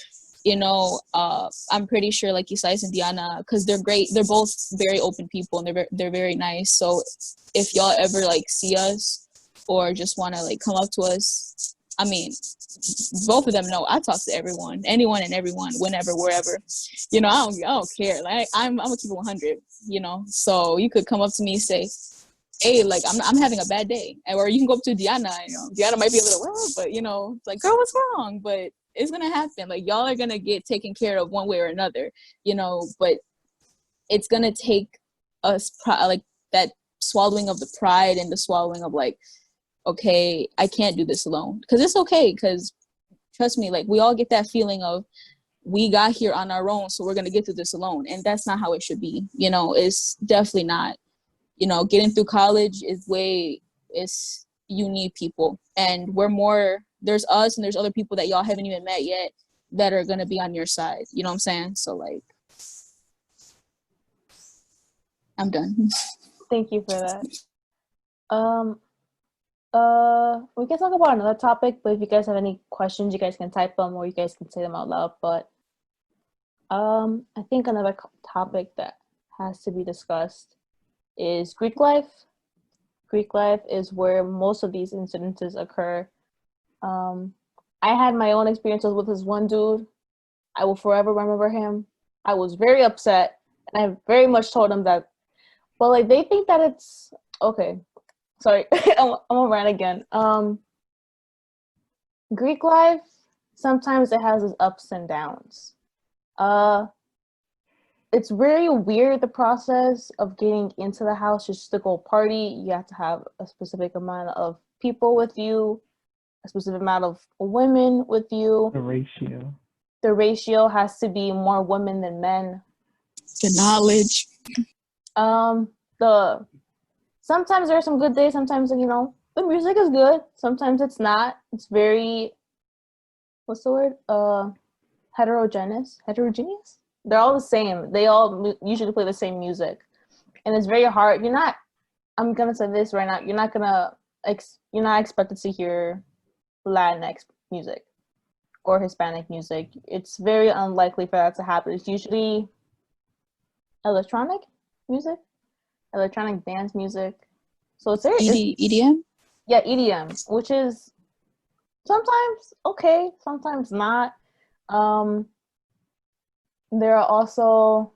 You know, I'm pretty sure like Isais and Diana, because they're great. They're both very open people, and they're very nice. So if y'all ever like see us or just want to like come up to us, I mean, both of them know I talk to everyone, anyone and everyone, whenever, wherever. You know, I don't care. Like I'm gonna keep it 100. You know, so you could come up to me and say, hey, like I'm having a bad day, or you can go up to Diana. You know, Diana might be a little wrong, but you know, it's like, girl, what's wrong? But it's gonna happen. Like y'all are gonna get taken care of one way or another. You know, but it's gonna take us like that swallowing of the pride and the swallowing of like, okay, I can't do this alone, because it's okay. Because trust me, like we all get that feeling of we got here on our own, so we're gonna get through this alone, and that's not how it should be. You know, it's definitely not. You know, getting through college is you need people, and there's us and there's other people that y'all haven't even met yet that are gonna be on your side. You know what I'm saying? So like, I'm done. Thank you for that. We can talk about another topic, but if you guys have any questions, you guys can type them or you guys can say them out loud. But I think another topic that has to be discussed is Greek life. Greek life is where most of these incidences occur. I had my own experiences with this one dude. I will forever remember him. I was very upset, and I very much told him that. But like they think that it's okay. Sorry, I'm gonna rant again. Greek life, sometimes it has its ups and downs. it's very weird, the process of getting into the house just to go party. You have to have a specific amount of people with you, a specific amount of women with you. The ratio. The ratio has to be more women than men. The knowledge. The sometimes there are some good days, sometimes, you know, the music is good, sometimes it's not. It's very, what's the word? Heterogeneous. They're all the same. They all usually play the same music, and it's very hard. You're not. I'm gonna say this right now. You're not gonna. You're not expected to hear Latinx music or Hispanic music. It's very unlikely for that to happen. It's usually electronic music, electronic dance music. So it's very EDM. Yeah, EDM, which is sometimes okay, sometimes not. There are also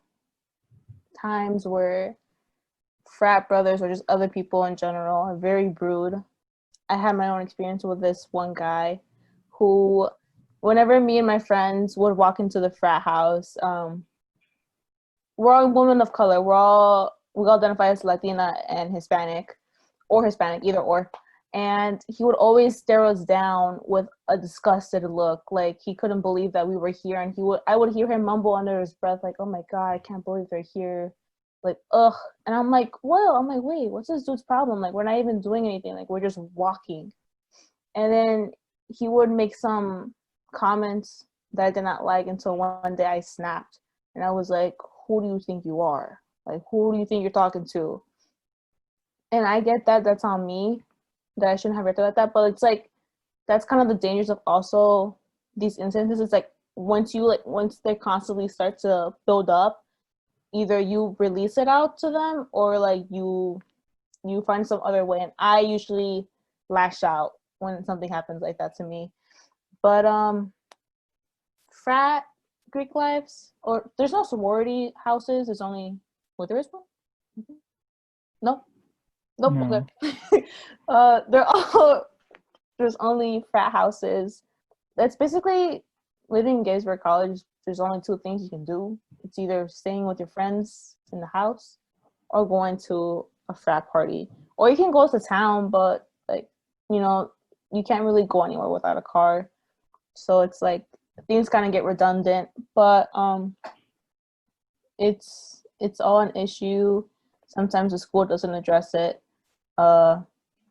times where frat brothers or just other people in general are very rude. I had my own experience with this one guy who, whenever me and my friends would walk into the frat house, we're all women of color. We all identify as Latina and Hispanic, or Hispanic, either or. And he would always stare us down with a disgusted look, like he couldn't believe that we were here. And I would hear him mumble under his breath, like, "Oh my God, I can't believe they're here." Like, ugh. And I'm like, well, wait, what's this dude's problem? Like, we're not even doing anything. Like, we're just walking. And then he would make some comments that I did not like until one day I snapped. And I was like, who do you think you are? Like, who do you think you're talking to? And I get that that's on me, that I shouldn't have reacted like that, but it's like, that's kind of the dangers of also these instances. It's like, once they constantly start to build up, either you release it out to them or like you find some other way. And I usually lash out when something happens like that to me. But frat Greek lives, or there's no sorority houses, there's only, what, there is one? Mm-hmm. Nope. No. Okay. There's only frat houses. That's basically living in Gettysburg College. There's only two things you can do. It's either staying with your friends in the house or going to a frat party. Or you can go to town, but like, you know, you can't really go anywhere without a car. So it's like things kind of get redundant, but it's all an issue. Sometimes the school doesn't address it.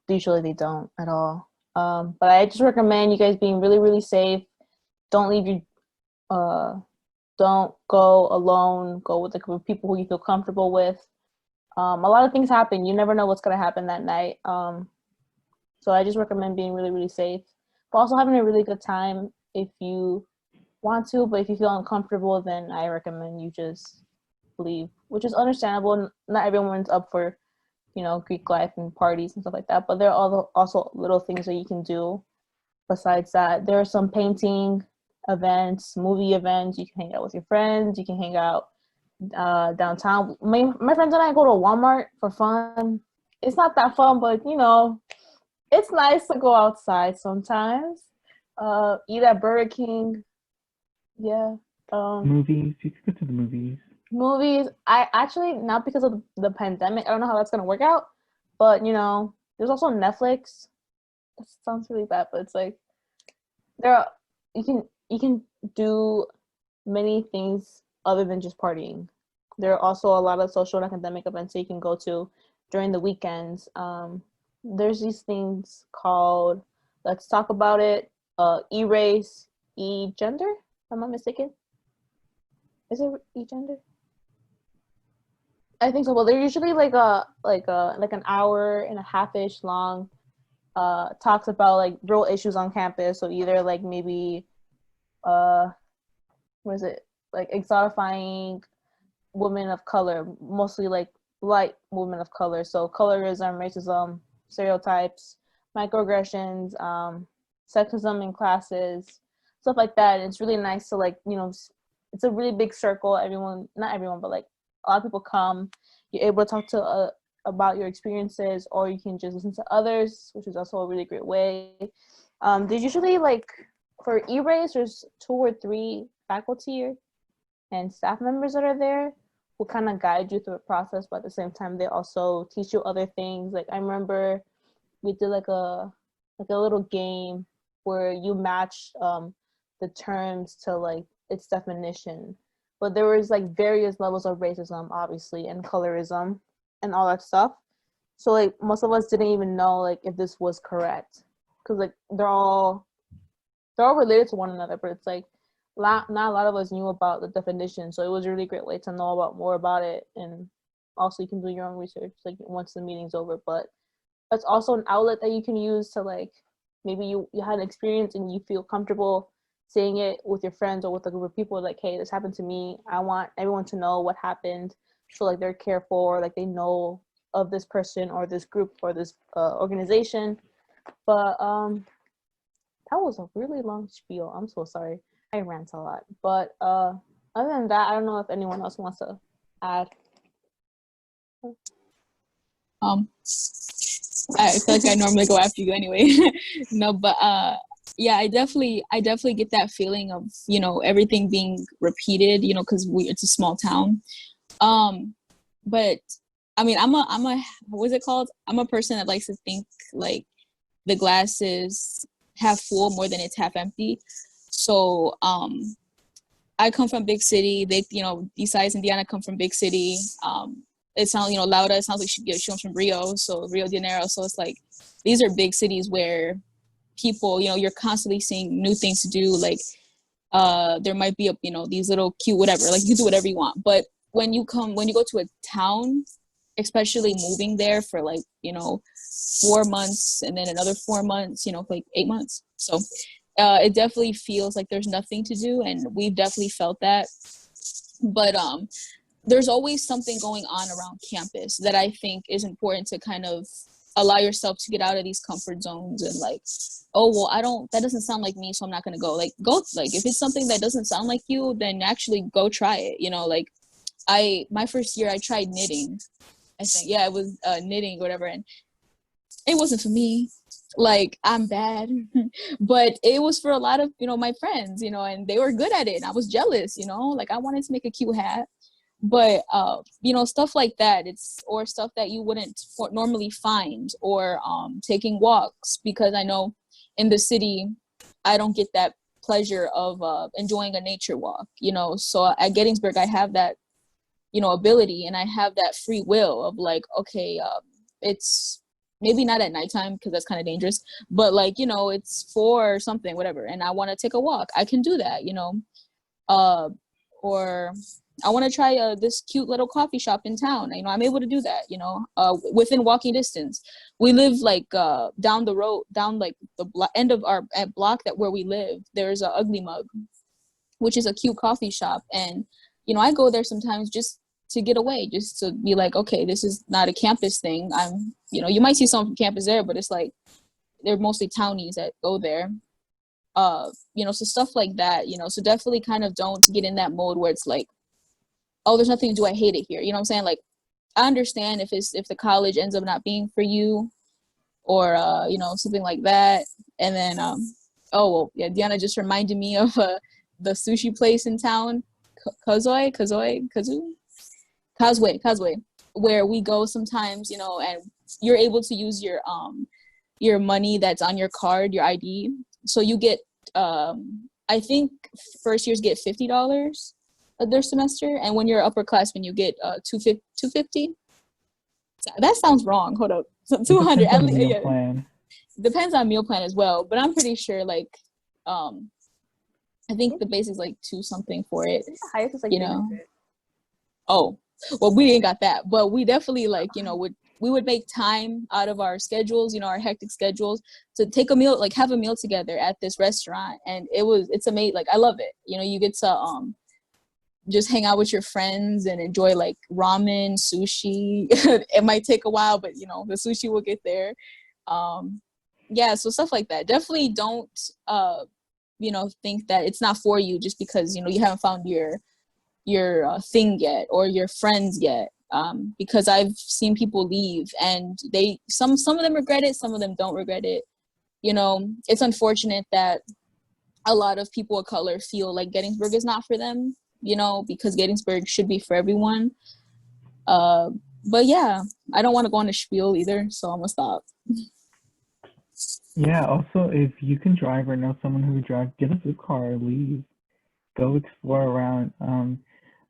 Usually they don't at all. But I just recommend you guys being really, really safe. Don't leave your don't go alone. Go with a group of people who you feel comfortable with. A lot of things happen. You never know what's gonna happen that night. So I just recommend being really, really safe, but also having a really good time if you want to. But if you feel uncomfortable, then I recommend you just leave, which is understandable. Not everyone's up for, you know, Greek life and parties and stuff like that. But there are also little things that you can do besides that. There are some painting events, movie events. You can hang out with your friends. You can hang out downtown. My friends and I go to Walmart for fun. It's not that fun, but you know, it's nice to go outside sometimes. Eat at Burger King. Yeah. Movies. You could go to the movies. Movies. I actually, not because of the pandemic, I don't know how that's gonna work out. But you know, there's also Netflix. That sounds really bad, but it's like you can do many things other than just partying. There are also a lot of social and academic events that you can go to during the weekends. There's these things called, let's talk about it, E-race, E-gender, if I'm not mistaken. Is it E-gender? I think so. Well, they're usually like an hour and a half-ish long, talks about like real issues on campus. So either like maybe what is it, like exotifying women of color, mostly like light women of color. So colorism, racism, stereotypes, microaggressions, sexism in classes, stuff like that. And it's really nice to, like, you know, it's a really big circle. Everyone, not everyone, but like a lot of people come. You're able to talk to about your experiences, or you can just listen to others, which is also a really great way. There's usually, like, for E-race, there's 2 or 3 faculty and staff members that are there, will kind of guide you through the process, but at the same time they also teach you other things. Like I remember we did like a little game where you match the terms to like its definition, but there was like various levels of racism obviously and colorism and all that stuff. So like most of us didn't even know like if this was correct, because like they're all related to one another, but it's like not a lot of us knew about the definition. So it was a really great way to know about more about it, and also you can do your own research like once the meeting's over. But it's also an outlet that you can use to like, maybe you had an experience and you feel comfortable saying it with your friends or with a group of people, like, hey, this happened to me, I want everyone to know what happened, so like they're careful, or like they know of this person or this group or this organization. But that was a really long spiel. I'm so sorry. I rant a lot. But other than that, I don't know if anyone else wants to add. I feel like I normally go after you anyway. No, but yeah, I definitely get that feeling of, you know, everything being repeated, you know, because it's a small town. But I mean, I'm a what is it called? I'm a person that likes to think like the glass is half full more than it's half empty. So I come from big city. They, you know, besides Indiana, come from big city. It sounds, you know, Laura, it sounds like she comes from Rio, so Rio de Janeiro. So it's like, these are big cities where people, you know, you're constantly seeing new things to do. Like, there might be, you know, these little cute whatever, like you can do whatever you want. But when you go to a town, especially moving there for like, you know, 4 months and then another 4 months, you know, like 8 months. So it definitely feels like there's nothing to do, and we've definitely felt that. But there's always something going on around campus that I think is important to kind of allow yourself to get out of these comfort zones and like, oh, well, that doesn't sound like me, so I'm not going to go. Like, if it's something that doesn't sound like you, then actually go try it. You know, like my first year I tried knitting. I think, yeah, it was knitting or whatever. And it wasn't for me. Like, I'm bad, but it was for a lot of, you know, my friends, you know, and they were good at it. And I was jealous, you know, like I wanted to make a cute hat. But you know, stuff like that, or stuff that you wouldn't normally find, or taking walks, because I know in the city I don't get that pleasure of enjoying a nature walk, you know. So at Gettysburg I have that, you know, ability, and I have that free will of like, okay, it's maybe not at nighttime because that's kind of dangerous, but like, you know, it's 4 or something, whatever, and I want to take a walk, I can do that, you know. Or I want to try this cute little coffee shop in town. You know, I'm able to do that, you know, within walking distance. We live like down the road, down like the end of our block where we live, there's a Ugly Mug, which is a cute coffee shop. And, you know, I go there sometimes just to get away, just to be like, okay, this is not a campus thing. You know, you might see someone from campus there, but it's like, they're mostly townies that go there. You know, so stuff like that, you know, so definitely kind of don't get in that mode where it's like, oh, there's nothing to do, I hate it here. You know what I'm saying? Like, I understand if the college ends up not being for you, or, you know, something like that. And then, oh, well, yeah, Diana just reminded me of the sushi place in town, Causeway, where we go sometimes, you know, and you're able to use your money that's on your card, your ID. So you get, I think first years get $50 their semester, and when you're upperclassmen you get $250. That sounds wrong. Hold up, so 200 at least. Yeah. Plan. Depends on meal plan as well, but I'm pretty sure like I think the base is like 2 something for it. The highest is like, you know. Oh, well, we ain't got that, but we definitely like, you know, we would make time out of our schedules, you know, our hectic schedules, to take a meal, like have a meal together at this restaurant, and it's amazing. Like, I love it. You know, you get to just hang out with your friends and enjoy like ramen, sushi. It might take a while, but you know, the sushi will get there. Yeah, so stuff like that. Definitely don't you know, think that it's not for you just because, you know, you haven't found your thing yet, or your friends yet. Because I've seen people leave, and some of them regret it, some of them don't regret it. You know, it's unfortunate that a lot of people of color feel like Gettysburg is not for them, you know, because Gettysburg should be for everyone. But yeah, I don't want to go on a spiel either, so I'm gonna stop. Yeah, also, if you can drive or know someone who can drive, get a zip car, leave, go explore around.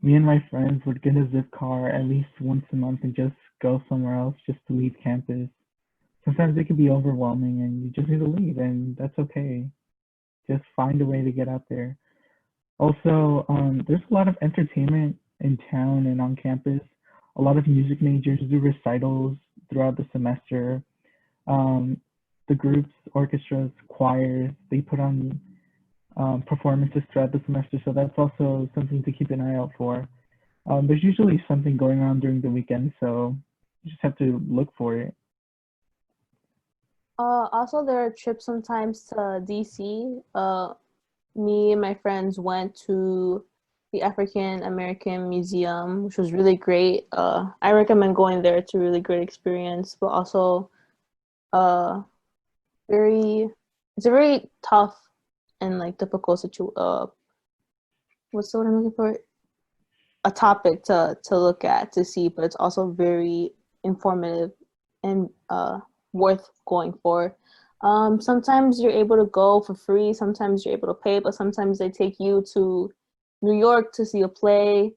Me and my friends would get a zip car at least once a month and just go somewhere else just to leave campus. Sometimes it can be overwhelming and you just need to leave, and that's okay. Just find a way to get out there. Also, there's a lot of entertainment in town and on campus. A lot of music majors do recitals throughout the semester. Um, the groups, orchestras, choirs, they put on performances throughout the semester, so that's also something to keep an eye out for. There's usually something going on during the weekend, so you just have to look for it. Also, there are trips sometimes to DC. Me and my friends went to the African American Museum, which was really great. I recommend going there. It's a really great experience, but also uh, it's a very tough and like difficult what's the word I'm looking for? A topic to look at, to see, but it's also very informative and worth going for. Sometimes you're able to go for free, sometimes you're able to pay, but sometimes they take you to New York to see a play.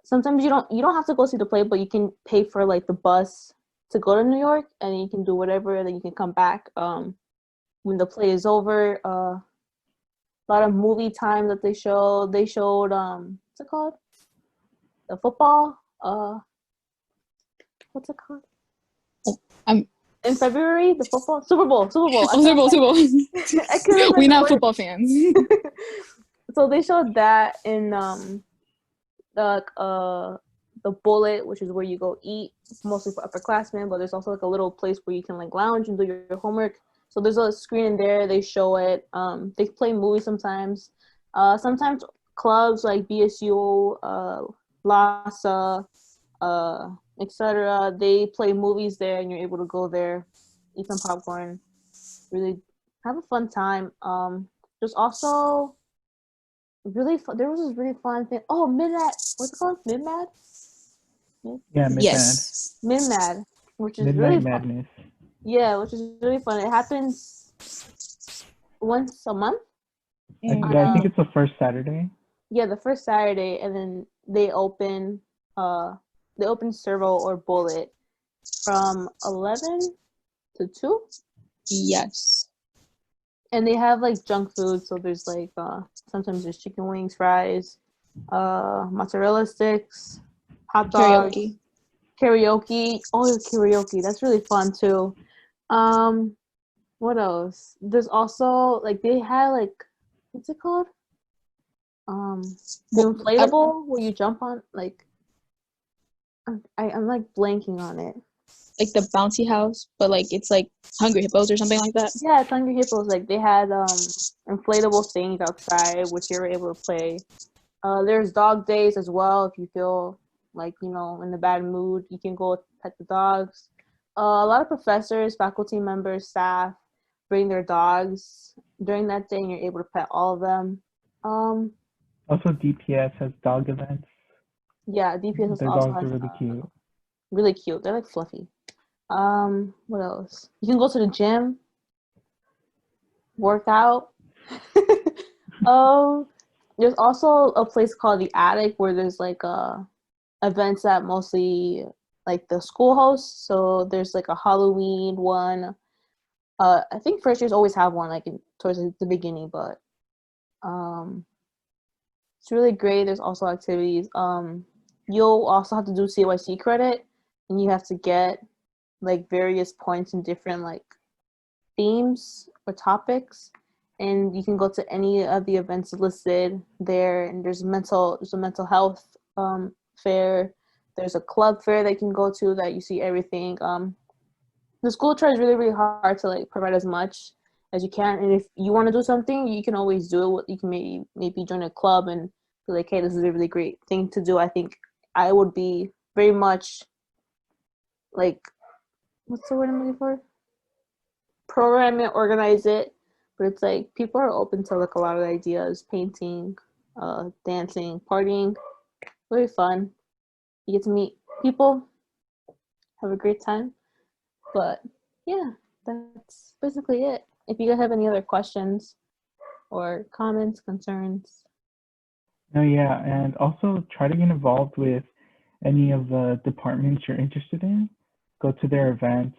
Sometimes you don't have to go see the play, but you can pay for like the bus to go to New York, and you can do whatever, and then you can come back when the play is over. A lot of movie time that they showed. They showed what's it called? The football. What's it called? I'm In February, the football Super Bowl. oh, Super Bowl, Super Bowl. I couldn't We not remember. football fans. So they showed that in the the bullet, which is where you go eat, mostly for upperclassmen, but there's also like a little place where you can like lounge and do your homework. So there's a screen in there, they show it. They play movies sometimes. Sometimes clubs like BSU, LASA, etc. They play movies there, and you're able to go there, eat some popcorn, really have a fun time. There's also there was this really fun thing. Oh, Midnight. What's it called? Midmad. Yeah, Mid-Mad. Yes. Midmad, which is Midnight really fun. Madness. Yeah, which is really fun. It happens once a month. Yeah, I think it's the first Saturday. Yeah, the first Saturday, and then they open Servo or Bullet from 11 to 2. Yes. And they have like junk food, so there's like sometimes there's chicken wings, fries, mozzarella sticks, hot dogs, karaoke. Oh, karaoke, that's really fun too. What else? There's also like they had like, what's it called? The inflatable where you jump on, like I'm like blanking on it. Like the bouncy house, but like it's like Hungry Hippos or something like that. Yeah, it's Hungry Hippos. Like they had inflatable things outside which you were able to play. There's dog days as well. If you feel like, you know, in a bad mood, you can go pet the dogs. A lot of professors, faculty members, staff bring their dogs during that day, and you're able to pet all of them. Also, DPS has dog events. Yeah, DPS Their also dogs are has really cute. really cute. They're like fluffy. What else? You can go to the gym, work out. There's also a place called the Attic where there's like events that mostly like the school hosts. So there's like a Halloween one. I think first years always have one like towards the beginning, but it's really great. There's also activities. You'll also have to do CYC credit, and you have to get like various points in different like themes or topics, and you can go to any of the events listed there. And there's a mental health fair. There's a club fair that you can go to that you see everything. The school tries really hard to like provide as much as you can, and if you want to do something, you can always do it. You can maybe join a club and be like, hey, this is a really great thing to do. I think I would be very much like, what's the word I'm looking for? Program it, organize it, but it's like people are open to like a lot of ideas, painting, dancing, partying. Very fun. You get to meet people, have a great time. But yeah, that's basically it. If you guys have any other questions or comments, concerns. No, yeah, and also try to get involved with any of the departments you're interested in. Go to their events,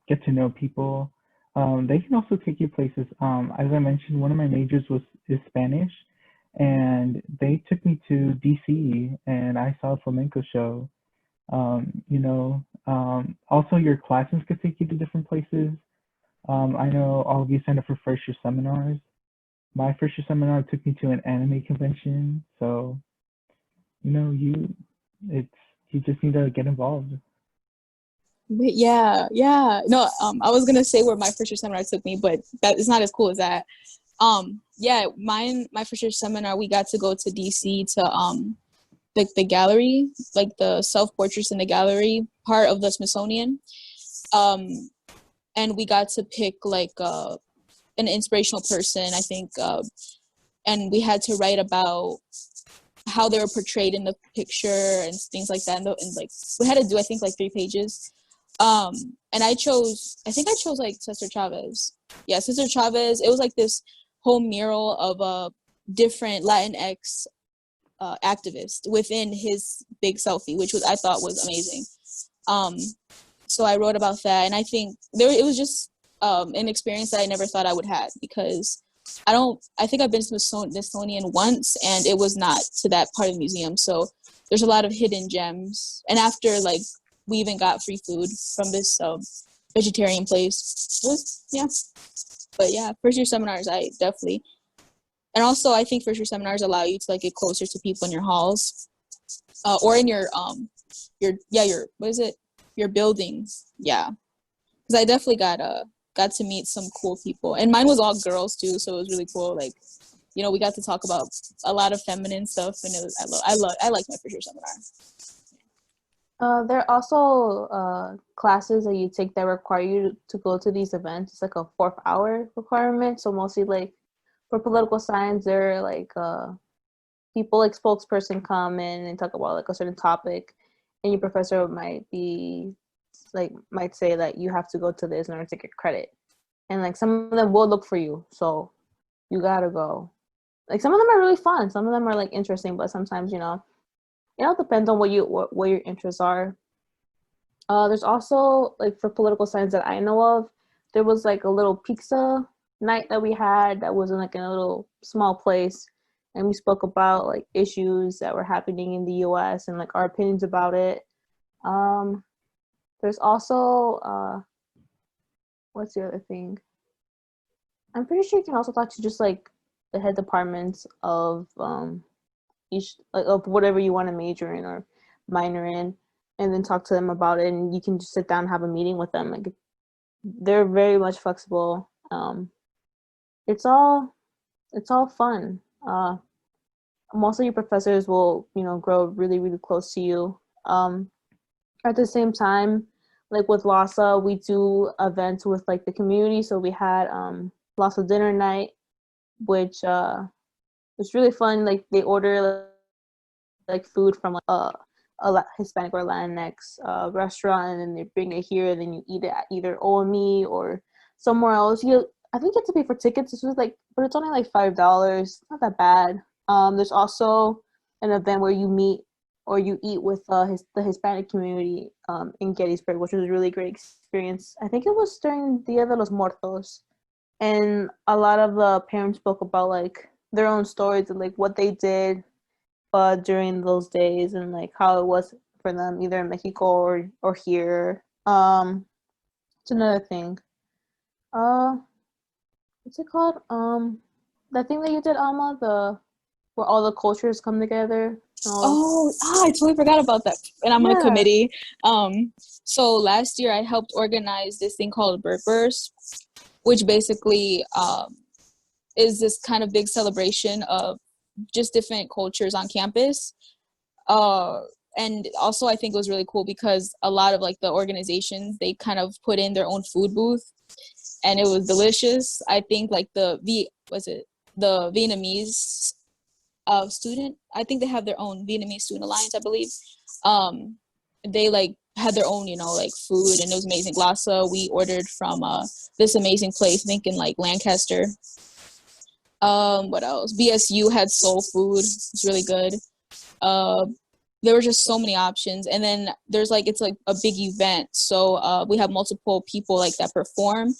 get to know people. They can also take you places. As I mentioned, one of my majors is Spanish, and they took me to DC, and I saw a flamenco show. Also your classes could take you to different places. I know all of you signed up for first year seminars. My first year seminar took me to an anime convention, so it's you just need to get involved. Wait, yeah. No, I was gonna say where my first year seminar took me, but that is not as cool as that. Yeah, my first year seminar, we got to go to DC to the gallery, like the self portraits in the gallery part of the Smithsonian. And we got to pick like an inspirational person, I think, and we had to write about how they were portrayed in the picture and things like that. And like we had to do, I think, like 3 pages. And I chose like Cesar Chavez. Yeah, Cesar Chavez. It was like this whole mural of a different Latinx activist within his big selfie, which I thought was amazing. So I wrote about that, and I think it was just an experience that I never thought I would have, because I think I've been to Smithsonian once, and it was not to that part of the museum. So there's a lot of hidden gems. And after, like, we even got free food from this vegetarian place. But yeah, first year seminars, I definitely. And also, I think first year seminars allow you to like get closer to people in your halls, or in your your buildings. Yeah, because I definitely got to meet some cool people, and mine was all girls too, so it was really cool. Like, we got to talk about a lot of feminine stuff, and it was I liked my first year seminar. There are also classes that you take that require you to go to these events. It's like a 4th-hour requirement. So mostly like for political science, there are like people like spokesperson come in and talk about like a certain topic, and your professor might say that you have to go to this in order to get credit. And like some of them will look for you, so you gotta go. Like some of them are really fun, some of them are like interesting, but sometimes it depends on what your interests are. There's also, like, for political science that I know of, there was like a little pizza night that we had that was in like in a little small place, and we spoke about like issues that were happening in the US and like our opinions about it. There's also what's the other thing? I'm pretty sure you can also talk to just like the head departments of each, like, of whatever you want to major in or minor in, and then talk to them about it, and you can just sit down and have a meeting with them. Like, they're very much flexible. It's all fun. Most of your professors will grow really, really close to you. At the same time, like with LASA, we do events with like the community. So we had LASA dinner night, which it's really fun. Like they order like food from like, a Hispanic or Latinx restaurant, and then they bring it here, and then you eat it at either OME or somewhere else. I think you have to pay for tickets. This was like, but it's only like $5. Not that bad. There's also an event where you meet or you eat with the Hispanic community in Gettysburg, which was a really great experience. I think it was during Dia de los Muertos, and a lot of the parents spoke about like their own stories and like what they did during those days, and like how it was for them either in Mexico or here. It's another thing. What's it called? That thing that you did, Alma, where all the cultures come together. I totally forgot about that. And I'm on a committee. So last year I helped organize this thing called Burpers, which basically is this kind of big celebration of just different cultures on campus. And also I think it was really cool because a lot of like the organizations, they kind of put in their own food booth, and it was delicious. I think like the Vietnamese student. I think they have their own Vietnamese Student Alliance, I believe. They like had their own, you know, like food, and it was amazing. Lhasa, we ordered from this amazing place, I think in like Lancaster. What else? BSU had soul food. It's really good. There were just so many options, and then there's like it's like a big event, so we have multiple people like that perform.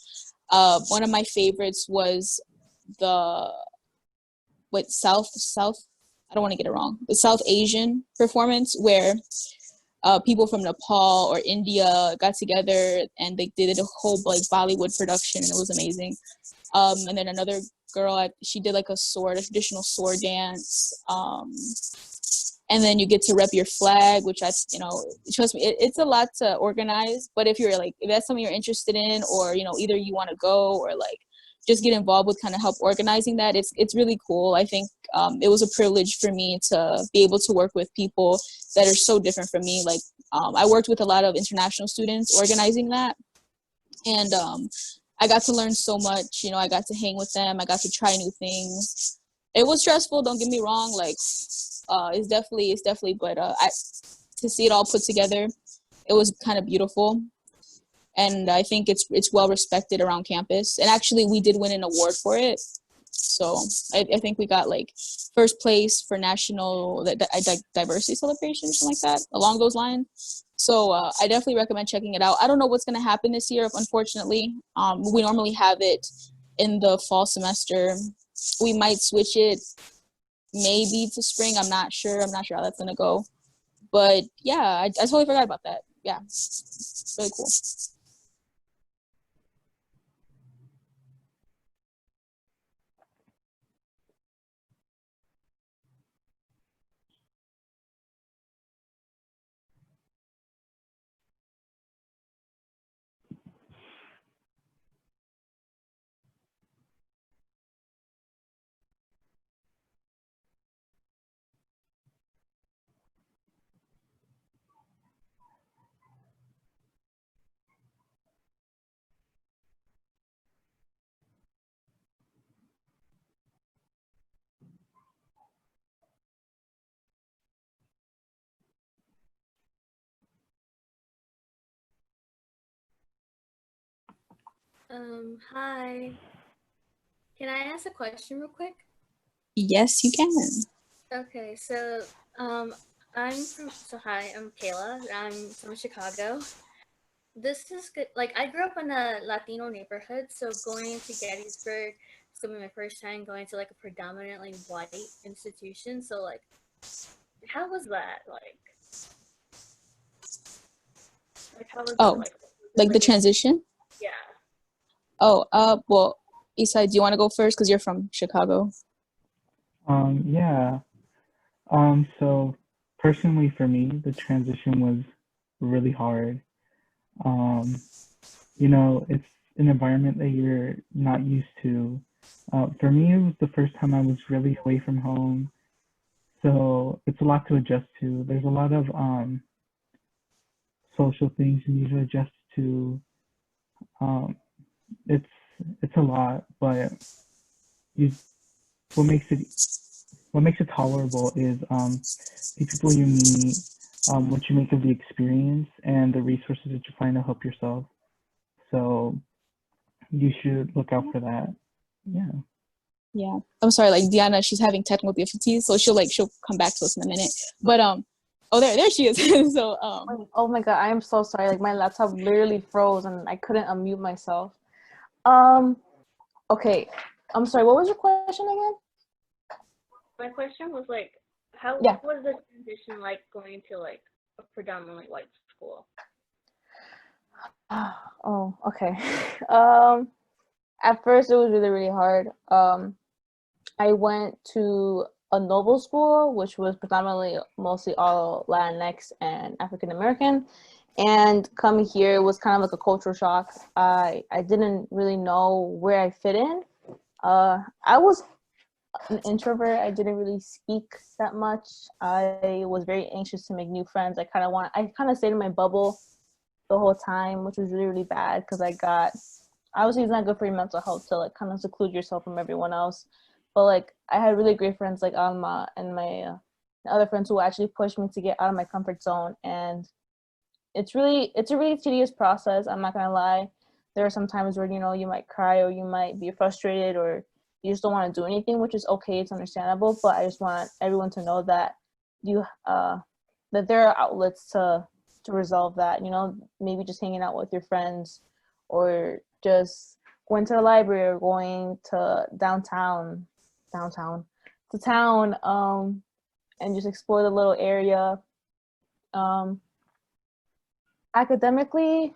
One of my favorites was the South. I don't want to get it wrong. The South Asian performance where people from Nepal or India got together and they did a whole like Bollywood production, and it was amazing. And then another girl, she did like a traditional sword dance. And then you get to rep your flag, which trust me, it's a lot to organize. But if that's something you're interested in, or, you know, either you want to go or like just get involved with kind of help organizing that, it's really cool. I think it was a privilege for me to be able to work with people that are so different from me. Like I worked with a lot of international students organizing that. And I got to learn so much, you know, I got to hang with them. I got to try new things. It was stressful, don't get me wrong. Like, it's definitely, but to see it all put together, it was kind of beautiful. And I think it's well respected around campus. And actually, we did win an award for it. So I think we got like first place for national diversity celebration, something like that, along those lines. So I definitely recommend checking it out. I don't know what's going to happen this year, unfortunately. We normally have it in the fall semester. We might switch it maybe to spring. I'm not sure how that's going to go. But yeah, I totally forgot about that. Yeah, really cool. Hi. Can I ask a question real quick? Yes, you can. Okay, so hi, I'm Kayla. I'm from Chicago. This is good. Like, I grew up in a Latino neighborhood, so going to Gettysburg is gonna be my first time going to like a predominantly white institution. So like, how was that? Like how was Oh, it like the transition? Yeah. Oh, well, Isai, do you want to go first because you're from Chicago? Yeah. So personally for me, the transition was really hard. Um, you know, it's an environment that you're not used to. For me, it was the first time I was really away from home, so it's a lot to adjust to. There's a lot of social things you need to adjust to. Um, it's it's a lot, but you what makes it tolerable is the people you meet, what you make of the experience, and the resources that you find to help yourself. So you should look out for that. Yeah. Yeah. I'm sorry, like Diana, she's having technical difficulties, so she'll come back to us in a minute. But oh there she is. So Oh my god, I am so sorry. Like my laptop literally froze and I couldn't unmute myself. Okay. I'm sorry, what was your question again? My question was like, how Yeah. was the transition like going to like a predominantly white school? Oh, okay. At first it was really, really hard. I went to a noble school, which was predominantly mostly all Latinx and African American. And coming here was kind of like a cultural shock. I didn't really know where I fit in. I was an introvert. I didn't really speak that much. I was very anxious to make new friends. I kind of stayed in my bubble the whole time, which was really, really bad because obviously it's not good for your mental health to like kind of seclude yourself from everyone else. But like I had really great friends like Alma and my other friends who actually pushed me to get out of my comfort zone. And it's a really tedious process. I'm not gonna lie. There are some times where you might cry or you might be frustrated or you just don't want to do anything, which is okay. It's understandable. But I just want everyone to know that you that there are outlets to resolve that. Maybe just hanging out with your friends or just going to the library or going to downtown to town and just explore the little area. Academically,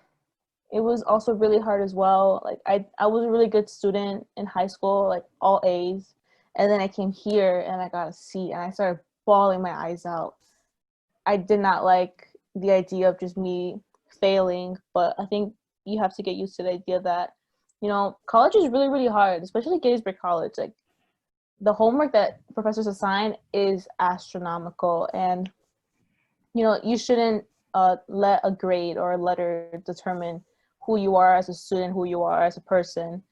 it was also really hard as well. Like I was a really good student in high school, like all A's, and then I came here and I got a C and I started bawling my eyes out. I did not like the idea of just me failing, but I think you have to get used to the idea that college is really, really hard, especially Gettysburg College. Like the homework that professors assign is astronomical, and you shouldn't let a grade or a letter determine who you are as a student, who you are as a person.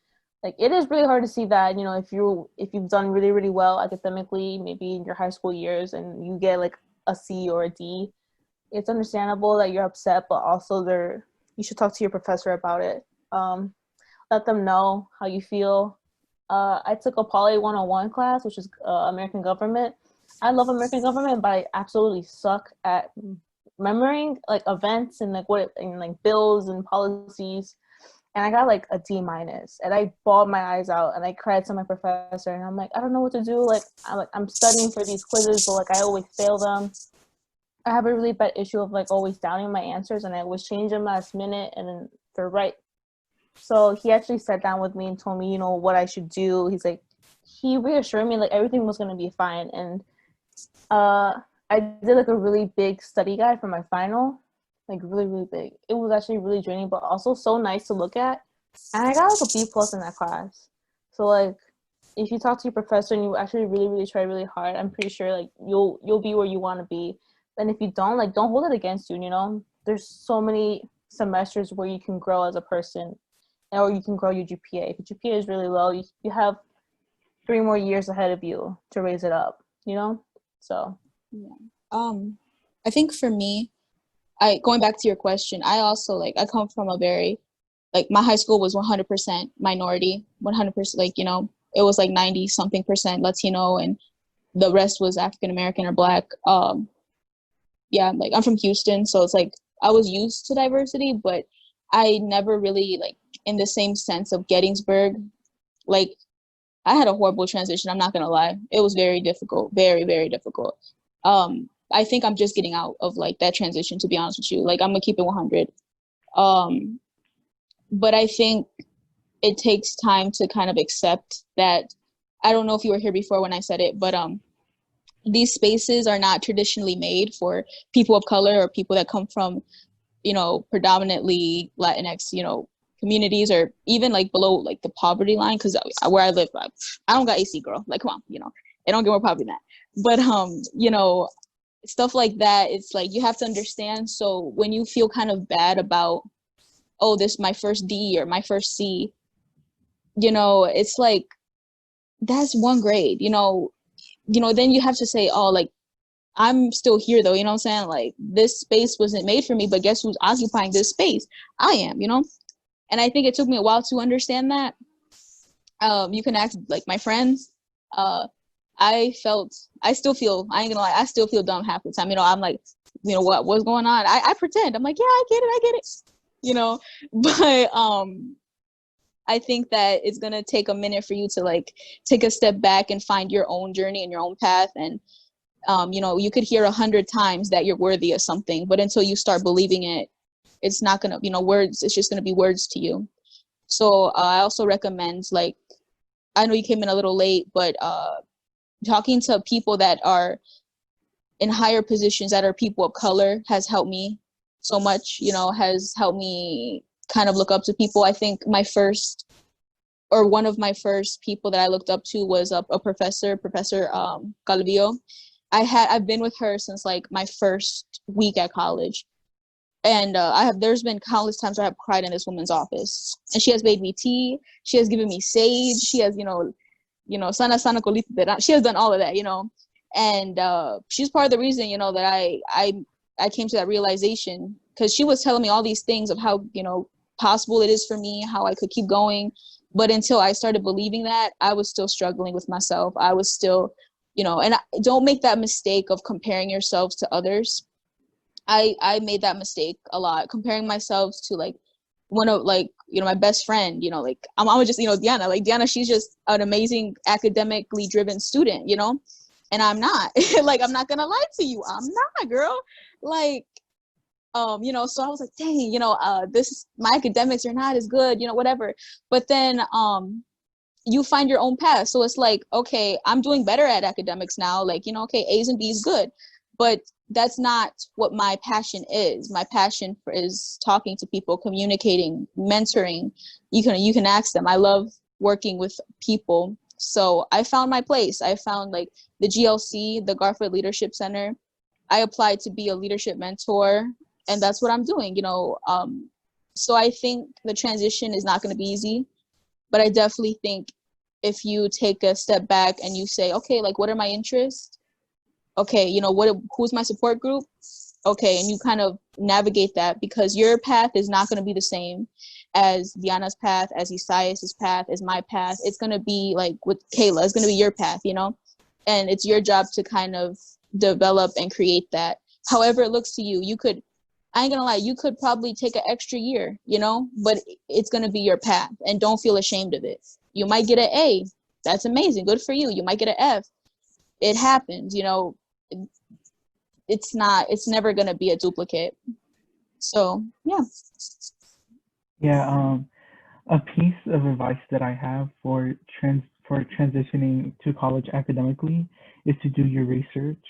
Like it is really hard to see that if you've done really, really well academically, maybe in your high school years, and you get like a C or a D. It's understandable that you're upset, but also you should talk to your professor about it. Let them know how you feel. I took a Poly 101 class, which is American government. I love American government, but I absolutely suck at remembering like events and like bills and policies. And I got like a D minus, and I bawled my eyes out, and I cried to my professor, and I'm like, I don't know what to do. Like I'm studying for these quizzes, but like I always fail them. I have a really bad issue of like always doubting my answers, and I always change them last minute, and then they're right. So he actually sat down with me and told me, what I should do. He reassured me like everything was gonna be fine. And I did like a really big study guide for my final, like really, really big. It was actually really draining, but also so nice to look at. And I got like a B plus in that class. So like, if you talk to your professor and you actually really, really try really hard, I'm pretty sure like you'll be where you want to be. And if you don't, like, don't hold it against you. There's so many semesters where you can grow as a person, or you can grow your GPA. If your GPA is really low, you have 3 more years ahead of you to raise it up. So Yeah. I think for me, going back to your question, I also I come from a very my high school was 100% minority, 100%, it was 90 something percent Latino, and the rest was African American or Black. Yeah, I'm from Houston, so it's I was used to diversity, but I never really in the same sense of Gettysburg. I had a horrible transition, I'm not gonna lie. It was very difficult, very, very difficult. I think I'm just getting out of that transition, to be honest with you. I'm gonna keep it 100. But I think it takes time to kind of accept that. I don't know if you were here before when I said it, but these spaces are not traditionally made for people of color or people that come from, predominantly Latinx, communities, or even below the poverty line. Because where I live, I don't got AC, girl. Come on, it don't get more poverty than that. But stuff like that, it's you have to understand. So when you feel kind of bad about, oh, this my first D or my first C, it's that's one grade, then you have to say, oh, I'm still here though, you know what I'm saying? This space wasn't made for me, but guess who's occupying this space? I am, And I think it took me a while to understand that. You can ask my friends. I still feel, I ain't gonna lie, I still feel dumb half the time. I'm what's going on? I pretend. I'm yeah, I get it. But I think that it's gonna take a minute for you to take a step back and find your own journey and your own path. And you could hear 100 times that you're worthy of something, but until you start believing it, it's not gonna, words, it's just gonna be words to you. So I also recommend, I know you came in a little late, but talking to people that are in higher positions that are people of color has helped me so much, has helped me kind of look up to people. I think one of my first people that I looked up to was a Professor Calvillo. I've been with her since my first week at college. And there's been countless times where I have cried in this woman's office, and she has made me tea. She has given me sage. She has, you know, sana colita. She has done all of that, you know, and she's part of the reason, you know, that I came to that realization, because she was telling me all these things of how, you know, possible it is for me, how I could keep going. But until I started believing that, I was still struggling with myself. I was still, you know, and don't make that mistake of comparing yourselves to others. I made that mistake a lot, comparing myself to like one of, like, you know, my best friend, you know, like I'm just, you know, Diana, she's just an amazing academically driven student, you know, and I'm not. Like, I'm not gonna lie to you, I'm not, girl. Like, you know, so I was like, dang, you know, my academics are not as good, you know, whatever. But then you find your own path. So it's like, okay, I'm doing better at academics now. Like, you know, okay, A's and B's good, but that's not what my passion is. My passion is talking to people, communicating, mentoring. You can ask them. I love working with people. So I found my place. I found like the GLC, the Garfield Leadership Center. I applied to be a leadership mentor, and that's what I'm doing, you know. So I think the transition is not going to be easy, but I definitely think if you take a step back and you say, okay, like, what are my interests? Okay, you know, who's my support group? Okay, and you kind of navigate that, because your path is not going to be the same as Diana's path, as Isaias's path, as my path. It's going to be like with Kayla, it's going to be your path, you know, and it's your job to kind of develop and create that. However it looks to you, I ain't gonna lie, you could probably take an extra year, you know, but it's gonna be your path, and don't feel ashamed of it. You might get an A, that's amazing, good for you. You might get an F, it happens, you know. It's never gonna be a duplicate. So yeah. Yeah, a piece of advice that I have for transitioning to college academically is to do your research,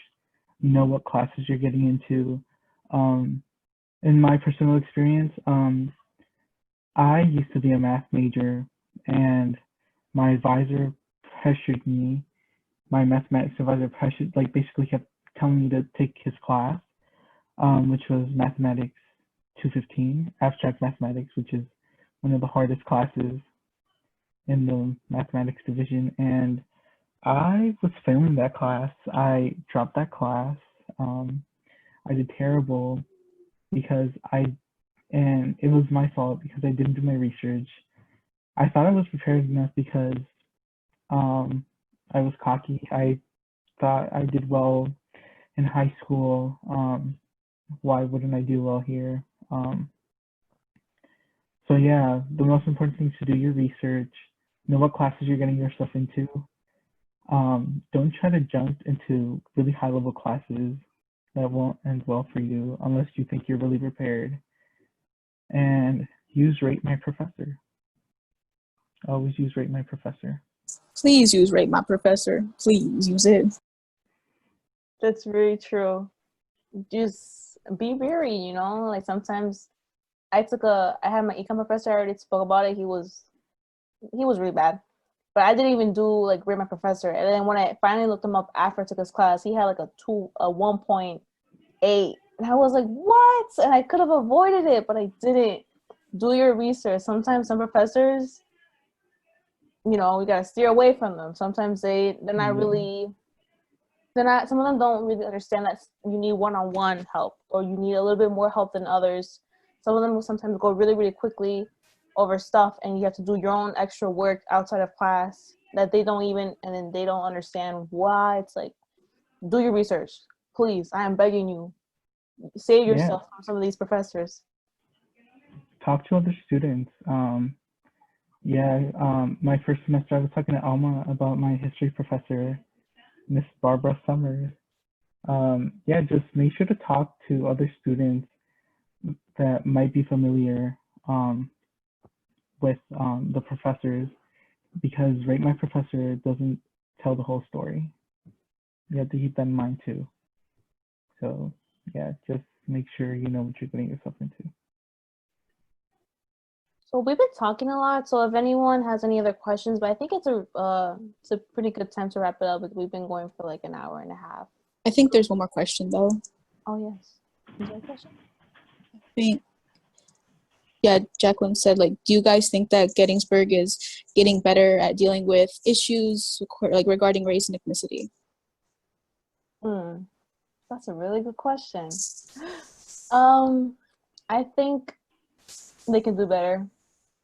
know what classes you're getting into. In my personal experience, I used to be a math major, and my advisor pressured me. My mathematics advisor basically kept telling me to take his class, which was Mathematics 215, Abstract Mathematics, which is one of the hardest classes in the mathematics division. And I was failing that class. I dropped that class. I did terrible because and it was my fault because I didn't do my research. I thought I was prepared enough because I was cocky. I thought I did well in high school. Why wouldn't I do well here? So yeah, the most important thing is to do your research, know what classes you're getting yourself into. Don't try to jump into really high level classes that won't end well for you unless you think you're really prepared. And use Rate My Professor. Always use Rate My Professor. Please use Rate My Professor. Please use it. That's very true. Just be wary, you know, like sometimes I had my econ professor, I already spoke about it. He was really bad. But I didn't even do like Rate My Professor. And then when I finally looked him up after I took his class, he had like a 1.8. And I was like, what? And I could have avoided it, but I didn't. Do your research. Sometimes some professors, you know, we gotta steer away from them. Sometimes they're not really, some of them don't really understand that you need one-on-one help, or you need a little bit more help than others. Some of them will sometimes go really, really quickly over stuff, and you have to do your own extra work outside of class that they don't even, and then they don't understand why. It's like, do your research. Please, I am begging you. Save yourself from some of these professors. Talk to other students. My first semester I was talking to Alma about my history professor, Miss Barbara Summers. Just make sure to talk to other students that might be familiar with the professors, because Rate My Professor doesn't tell the whole story. You have to keep that in mind too. So yeah, just make sure you know what you're getting yourself into. So we've been talking a lot. So if anyone has any other questions, but I think it's a pretty good time to wrap it up, because we've been going for like an hour and a half. I think there's one more question though. Oh yes. Is there a question? I think yeah, Jacqueline said, like, do you guys think that Gettysburg is getting better at dealing with issues like regarding race and ethnicity? That's a really good question. I think they can do better,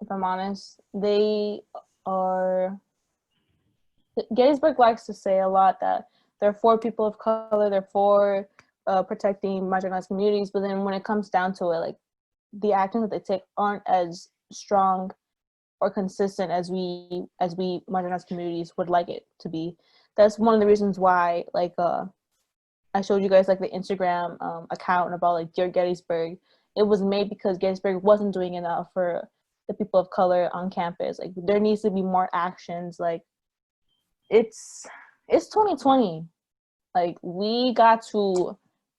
if I'm honest. They are Gettysburg likes to say a lot that they're for people of color, they're for protecting marginalized communities, but then when it comes down to it, like the actions that they take aren't as strong or consistent as we marginalized communities would like it to be. That's one of the reasons why, like, I showed you guys like the Instagram account about like Dear Gettysburg. It was made because Gettysburg wasn't doing enough for the people of color on campus. Like there needs to be more actions. Like it's 2020. Like we gotta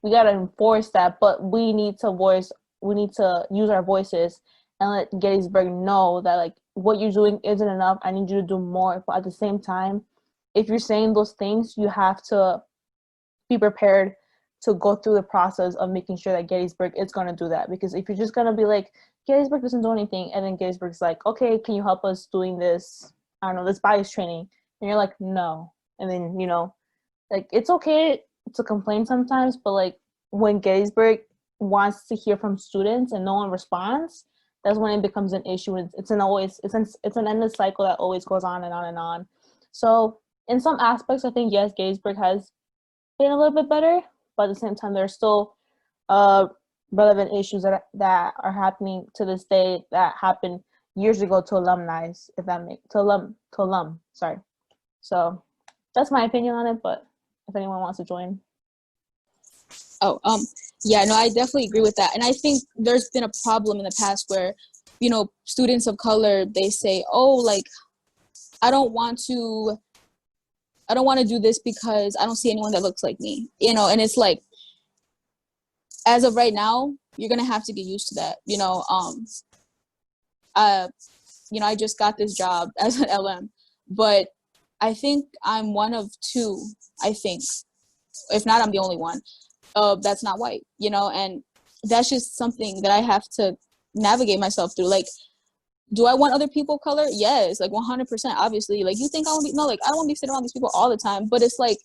enforce that, but we need to use our voices and let Gettysburg know that like what you're doing isn't enough. I need you to do more. But at the same time, if you're saying those things, you have to be prepared to go through the process of making sure that Gettysburg is going to do that. Because if you're just going to be like, Gettysburg doesn't do anything, and then Gettysburg's like, okay, can you help us doing this, I don't know, this bias training? And you're like, no. And then, like, it's okay to complain sometimes, but like when Gettysburg wants to hear from students and no one responds, that's when it becomes an issue. It's an endless cycle that always goes on and on and on. So in some aspects, I think, yes, Gettysburg has been a little bit better, but at the same time, there's still relevant issues that are happening to this day that happened years ago to alumni, if that makes to alum. Sorry. So that's my opinion on it. But if anyone wants to join. Oh, yeah, no, I definitely agree with that. And I think there's been a problem in the past where, students of color, they say, oh, like, I don't want to do this because I don't see anyone that looks like me, and it's like, as of right now, you're going to have to get used to that. I just got this job as an LM, but I think I'm one of two, I think, if not, I'm the only one, that's not white, and that's just something that I have to navigate myself through. Like, do I want other people of color? Yes, like 100%, obviously. Like, you think I want to be, no, like, I don't want to be sitting around these people all the time, but it's like,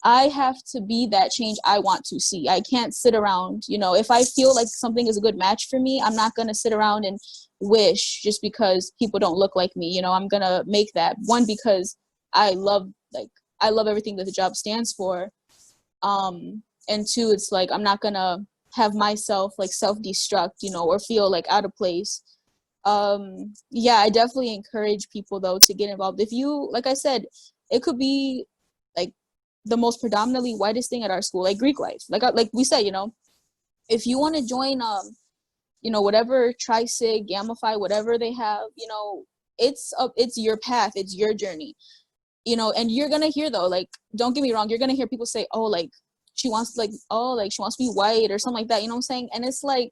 I have to be that change I want to see. I can't sit around, if I feel like something is a good match for me, I'm not going to sit around and wish just because people don't look like me. I'm going to make that one, because I love everything that the job stands for. And two, it's like, I'm not going to have myself like self-destruct, or feel like out of place. Yeah, I definitely encourage people though to get involved. If you, like I said, it could be like the most predominantly whitest thing at our school, like Greek life. Like we said, if you want to join, whatever Tri-Sig, Gamma Phi, whatever they have, it's your path, it's your journey, and you're gonna hear though, like, don't get me wrong, you're gonna hear people say, oh, like, she wants to be white or something like that, you know what I'm saying? And it's like,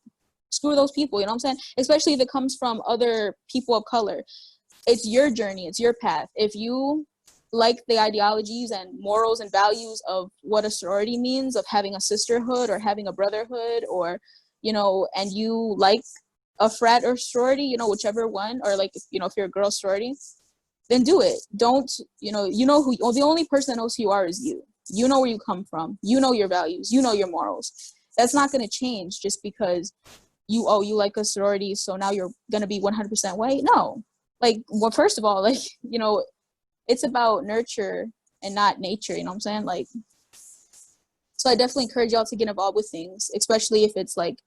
screw those people, you know what I'm saying? Especially if it comes from other people of color. It's your journey, it's your path. If you like the ideologies and morals and values of what a sorority means, of having a sisterhood or having a brotherhood, or and you like a frat or sorority, whichever one, or like, if you're a girl sorority, then do it. Don't, the only person that knows who you are is you. You know where you come from, your values, your morals. That's not going to change just because you like a sorority, so now you're going to be 100% white. No. Like, well, first of all, like, it's about nurture and not nature, you know what I'm saying? Like, so I definitely encourage y'all to get involved with things, especially if it's like,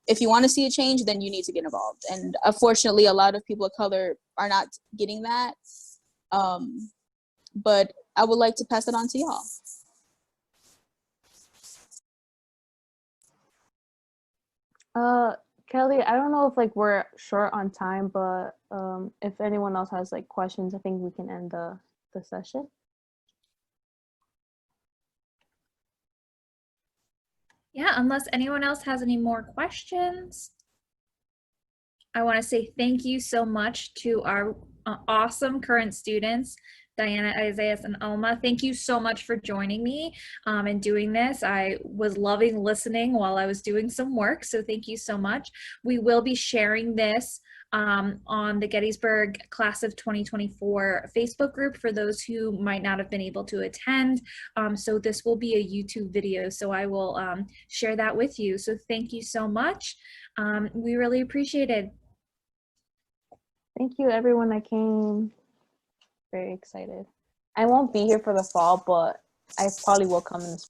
if you want to see a change, then you need to get involved. And unfortunately, a lot of people of color are not getting that. But I would like to pass it on to y'all. Kelly, I don't know if like we're short on time, but if anyone else has like questions, I think we can end the session. Yeah, unless anyone else has any more questions, I want to say thank you so much to our awesome current students, Diana, Isaias, and Alma. Thank you so much for joining me and doing this. I was loving listening while I was doing some work, so thank you so much. We will be sharing this on the Gettysburg Class of 2024 Facebook group for those who might not have been able to attend. So this will be a YouTube video, so I will share that with you. So thank you so much. We really appreciate it. Thank you, everyone that came. Very excited. I won't be here for the fall, but I probably will come in the spring.